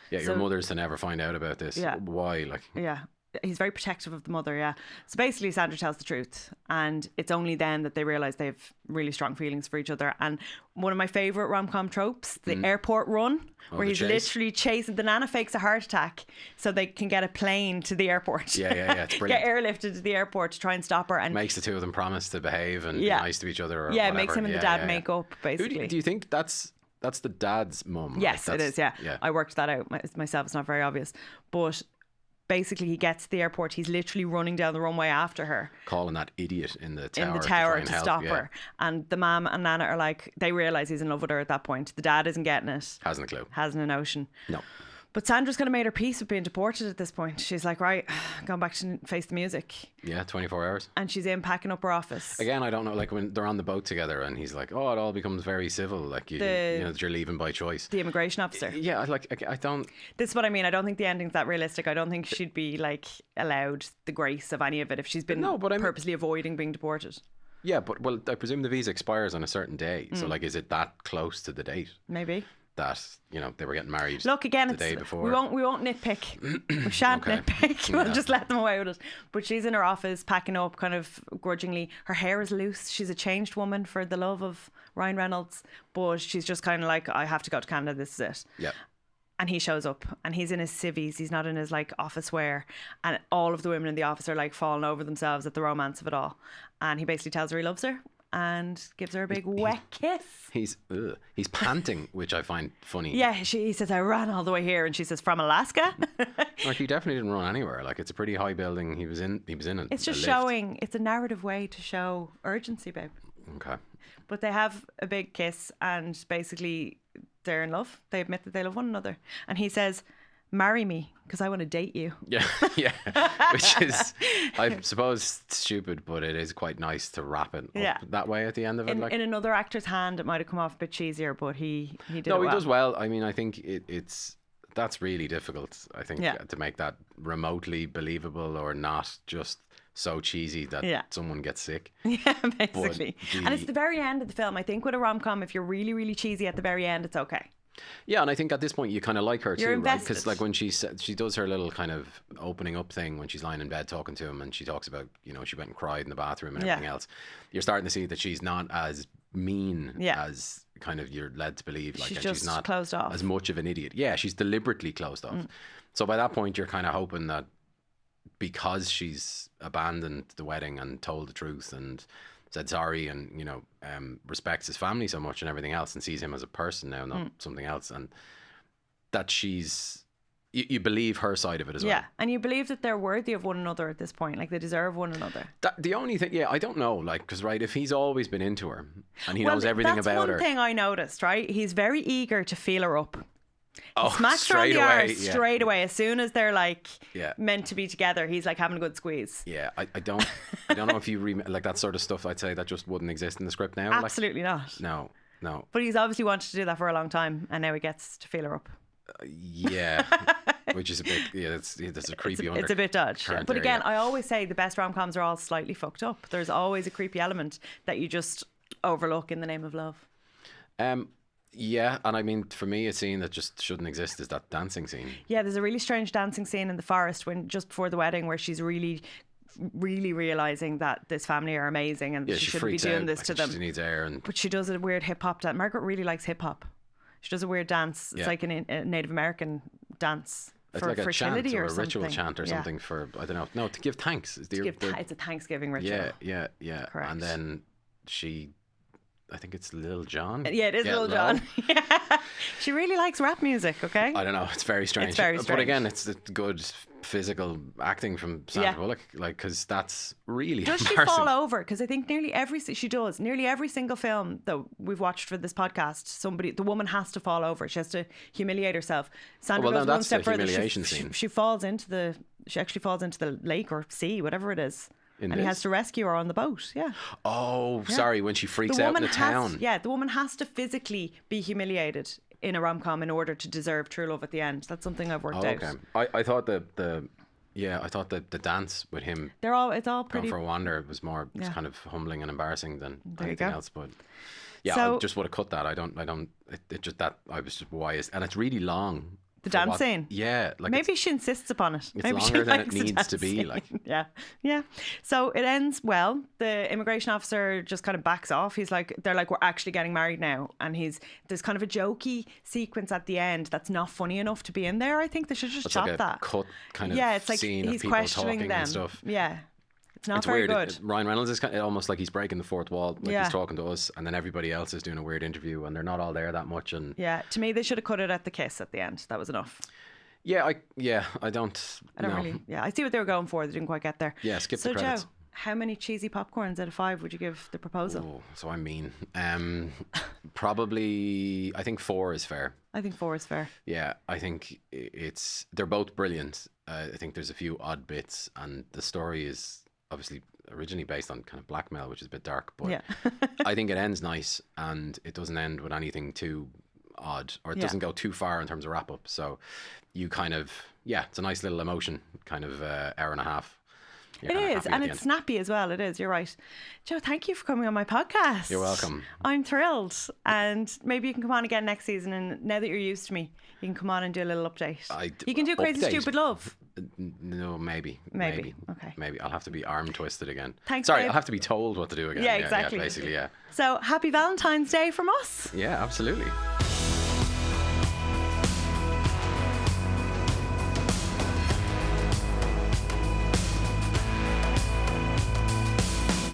Speaker 2: Yeah, your mother's to never find out about this.
Speaker 1: Yeah.
Speaker 2: Why?
Speaker 1: Yeah. He's very protective of the mother, yeah. So basically, Sandra tells the truth, and it's only then that they realise they have really strong feelings for each other. And one of my favourite rom-com tropes, the airport run, where he's literally chasing... The nana fakes a heart attack so they can get a plane to the airport.
Speaker 2: Yeah, it's brilliant.
Speaker 1: Get airlifted to the airport to try and stop her. And
Speaker 2: makes the two of them promise to behave and be nice to each other or whatever.
Speaker 1: Makes him and the dad make up, basically.
Speaker 2: Do you think that's the dad's mum?
Speaker 1: Yes, it is, yeah. I worked that out myself. It's not very obvious. But... basically, he gets to the airport. He's literally running down the runway after her,
Speaker 2: calling that idiot in the tower
Speaker 1: to stop her. And the mum and Nana are like, they realise he's in love with her at that point. The dad isn't getting it.
Speaker 2: Hasn't a clue.
Speaker 1: Hasn't a notion.
Speaker 2: No.
Speaker 1: But Sandra's kind of made her peace with being deported at this point. She's like, right, going back to face the music.
Speaker 2: Yeah, 24 hours.
Speaker 1: And she's in packing up her office.
Speaker 2: Again, I don't know, like when they're on the boat together and he's like, oh, it all becomes very civil. Like, you're leaving by choice.
Speaker 1: The immigration officer.
Speaker 2: Yeah, I don't...
Speaker 1: This is what I mean. I don't think the ending's that realistic. I don't think she'd be like allowed the grace of any of it if she's been purposely avoiding being deported. Yeah,
Speaker 2: but I presume the visa expires on a certain day. So like, is it that close to the date?
Speaker 1: Maybe.
Speaker 2: That they were getting married.
Speaker 1: Look, again,
Speaker 2: the day before.
Speaker 1: We won't nitpick. We shan't nitpick. We'll just let them away with it. But she's in her office packing up, kind of grudgingly. Her hair is loose. She's a changed woman for the love of Ryan Reynolds, but she's just kind of like, I have to go to Canada. This is it.
Speaker 2: Yeah.
Speaker 1: And he shows up, and he's in his civvies. He's not in his like office wear, and all of the women in the office are like falling over themselves at the romance of it all. And he basically tells her he loves her and gives her a big wet kiss.
Speaker 2: He's panting, which I find funny.
Speaker 1: Yeah, he says, I ran all the way here, and she says, from Alaska.
Speaker 2: Like, he definitely didn't run anywhere. Like, it's a pretty high building. He was in it.
Speaker 1: It's just showing. It's a narrative way to show urgency, babe.
Speaker 2: Okay.
Speaker 1: But they have a big kiss, and basically they're in love. They admit that they love one another, and he says, marry me because I want to date you.
Speaker 2: Yeah. Which is, I suppose, stupid, but it is quite nice to wrap it up that way at the end of it.
Speaker 1: In another actor's hand, it might have come off a bit cheesier, but he did it
Speaker 2: well.
Speaker 1: No,
Speaker 2: he does well. I mean, I think that's really difficult, I think, to make that remotely believable or not just so cheesy that someone gets sick.
Speaker 1: Yeah, basically. And it's the very end of the film. I think with a rom-com, if you're really, really cheesy at the very end, it's okay.
Speaker 2: Yeah, and I think at this point you kind of like her
Speaker 1: You're
Speaker 2: too, right? Because
Speaker 1: invested.
Speaker 2: like when she does her little kind of opening up thing when she's lying in bed talking to him, and she talks about, you know, she went and cried in the bathroom and
Speaker 1: Yeah.
Speaker 2: everything else. You're starting to see that she's not as mean
Speaker 1: Yeah.
Speaker 2: as kind of you're led to believe. Like,
Speaker 1: She's
Speaker 2: and
Speaker 1: just
Speaker 2: she's not
Speaker 1: closed off.
Speaker 2: as much of an idiot. Yeah, she's deliberately closed off. So by that point, you're kind of hoping that because she's abandoned the wedding and told the truth and said sorry and, you know, respects his family so much and everything else and sees him as a person now, not something else, and that she's you believe her side of it as well.
Speaker 1: Yeah, and you believe that they're worthy of one another at this point, like they deserve one another.
Speaker 2: The only thing, yeah, I don't know, like, because right, if he's always been into her and he knows everything about her.
Speaker 1: That's one thing I noticed, right? He's very eager to feel her up.
Speaker 2: Oh,
Speaker 1: Smacks her on
Speaker 2: straight
Speaker 1: the
Speaker 2: away,
Speaker 1: arse straight away. As soon as they're like
Speaker 2: Yeah.
Speaker 1: meant to be together, he's like having a good squeeze.
Speaker 2: Yeah, I don't know if you like that sort of stuff. I'd say that just wouldn't exist in the script now.
Speaker 1: Absolutely not.
Speaker 2: Like, no.
Speaker 1: But he's obviously wanted to do that for a long time, and now he gets to feel her up.
Speaker 2: Yeah, which is a bit, yeah, that's a creepy
Speaker 1: It's a bit dodge.
Speaker 2: current
Speaker 1: But
Speaker 2: there,
Speaker 1: again,
Speaker 2: yeah.
Speaker 1: I always say the best rom-coms are all slightly fucked up. There's always a creepy element that you just overlook in the name of love.
Speaker 2: Yeah, and I mean, for me, a scene that just shouldn't exist is that dancing scene.
Speaker 1: Yeah, there's a really strange dancing scene in the forest when just before the wedding where she's really realizing that this family are amazing and
Speaker 2: Yeah,
Speaker 1: she
Speaker 2: she
Speaker 1: shouldn't be
Speaker 2: freaks
Speaker 1: doing
Speaker 2: out,
Speaker 1: this
Speaker 2: like,
Speaker 1: to them.
Speaker 2: She needs air, and
Speaker 1: But she does a weird hip hop dance. Margaret really likes hip hop. She does a weird dance. It's
Speaker 2: Yeah.
Speaker 1: like a Native American dance
Speaker 2: it's
Speaker 1: for
Speaker 2: like a chant
Speaker 1: fertility
Speaker 2: or
Speaker 1: or
Speaker 2: a
Speaker 1: something.
Speaker 2: ritual chant or
Speaker 1: Yeah.
Speaker 2: something for, I don't know, no, to give thanks. It's
Speaker 1: It's a Thanksgiving ritual.
Speaker 2: yeah.
Speaker 1: Correct.
Speaker 2: And then I think it's Lil Jon.
Speaker 1: Yeah, it is Lil Jon. Yeah. She really likes rap music, okay?
Speaker 2: I don't know. It's very strange.
Speaker 1: It's very
Speaker 2: But
Speaker 1: strange.
Speaker 2: again, it's the good physical acting from Sandra
Speaker 1: Yeah.
Speaker 2: Bullock, like, because that's really
Speaker 1: Does she
Speaker 2: embarrassing.
Speaker 1: fall over? Because I think nearly every single film that we've watched for this podcast, the woman has to fall over. She has to humiliate herself. Sandra
Speaker 2: Well, no,
Speaker 1: goes one
Speaker 2: that's
Speaker 1: step
Speaker 2: the
Speaker 1: further.
Speaker 2: humiliation scene.
Speaker 1: She actually falls into the lake or sea, whatever it is.
Speaker 2: In
Speaker 1: And he
Speaker 2: this?
Speaker 1: has to rescue her on the boat. Yeah.
Speaker 2: Oh, sorry, when she freaks out in the town.
Speaker 1: The woman has to physically be humiliated in a rom-com in order to deserve true love at the end. That's something I've worked
Speaker 2: Oh,
Speaker 1: out.
Speaker 2: okay. I thought I thought that the dance with him
Speaker 1: It's all
Speaker 2: going
Speaker 1: pretty.
Speaker 2: for a wander was more
Speaker 1: Yeah.
Speaker 2: kind of humbling and embarrassing than
Speaker 1: you
Speaker 2: anything
Speaker 1: go.
Speaker 2: else. But yeah,
Speaker 1: So-
Speaker 2: I just would have cut that. It just that I was just wise, and it's really long.
Speaker 1: The
Speaker 2: for
Speaker 1: dance
Speaker 2: what-
Speaker 1: scene?
Speaker 2: Yeah, like
Speaker 1: Maybe she insists upon it.
Speaker 2: it's
Speaker 1: Maybe she
Speaker 2: longer than it
Speaker 1: likes the
Speaker 2: needs to be,
Speaker 1: dancing.
Speaker 2: like.
Speaker 1: Yeah. So it ends well. The immigration officer just kind of backs off. They're like, we're actually getting married now. And there's kind of a jokey sequence at the end that's not funny enough to be in there. I think they should just
Speaker 2: It's
Speaker 1: chop
Speaker 2: like a
Speaker 1: that.
Speaker 2: cut kind of
Speaker 1: Yeah, it's like
Speaker 2: scene of
Speaker 1: he's
Speaker 2: people
Speaker 1: questioning
Speaker 2: talking
Speaker 1: them.
Speaker 2: and stuff.
Speaker 1: Yeah. It's not
Speaker 2: It's
Speaker 1: very
Speaker 2: weird.
Speaker 1: good.
Speaker 2: Ryan Reynolds is kind of almost like he's breaking the fourth wall. Like
Speaker 1: Yeah.
Speaker 2: he's talking to us, and then everybody else is doing a weird interview, and they're not all there that much. And
Speaker 1: Yeah. To me, they should have cut it at the kiss at the end. That was enough.
Speaker 2: I don't.
Speaker 1: I don't really. Yeah. I see what they were going for. They didn't quite get there.
Speaker 2: Yeah, skip
Speaker 1: so
Speaker 2: the credits.
Speaker 1: Joe, how many cheesy popcorns out of 5 would you give the proposal?
Speaker 2: Oh, so I'm mean. Probably, I think 4 is fair.
Speaker 1: I think 4 is fair.
Speaker 2: Yeah, I think they're both brilliant. I think there's a few odd bits, and the story is obviously originally based on kind of blackmail, which is a bit dark, but
Speaker 1: Yeah.
Speaker 2: I think it ends nice, and it doesn't end with anything too odd, or it
Speaker 1: Yeah.
Speaker 2: doesn't go too far in terms of wrap up. So you kind of, it's a nice little emotion, kind of hour and a half. You're
Speaker 1: It
Speaker 2: kinda
Speaker 1: is,
Speaker 2: happy at
Speaker 1: and
Speaker 2: the
Speaker 1: it's
Speaker 2: end.
Speaker 1: snappy as well. It is. You're right, Joe. Thank you for coming on my podcast.
Speaker 2: You're welcome.
Speaker 1: I'm thrilled, and maybe you can come on again next season. And now that you're used to me, you can come on and do a little update. You can do Crazy
Speaker 2: Update?
Speaker 1: Stupid Love.
Speaker 2: No, maybe.
Speaker 1: Okay.
Speaker 2: Maybe I'll have to be arm twisted again.
Speaker 1: Thanks,
Speaker 2: Sorry,
Speaker 1: Dave.
Speaker 2: I'll have to be told what to do again.
Speaker 1: Yeah, exactly.
Speaker 2: Yeah, basically, yeah.
Speaker 1: So happy Valentine's Day from us.
Speaker 2: Yeah, absolutely.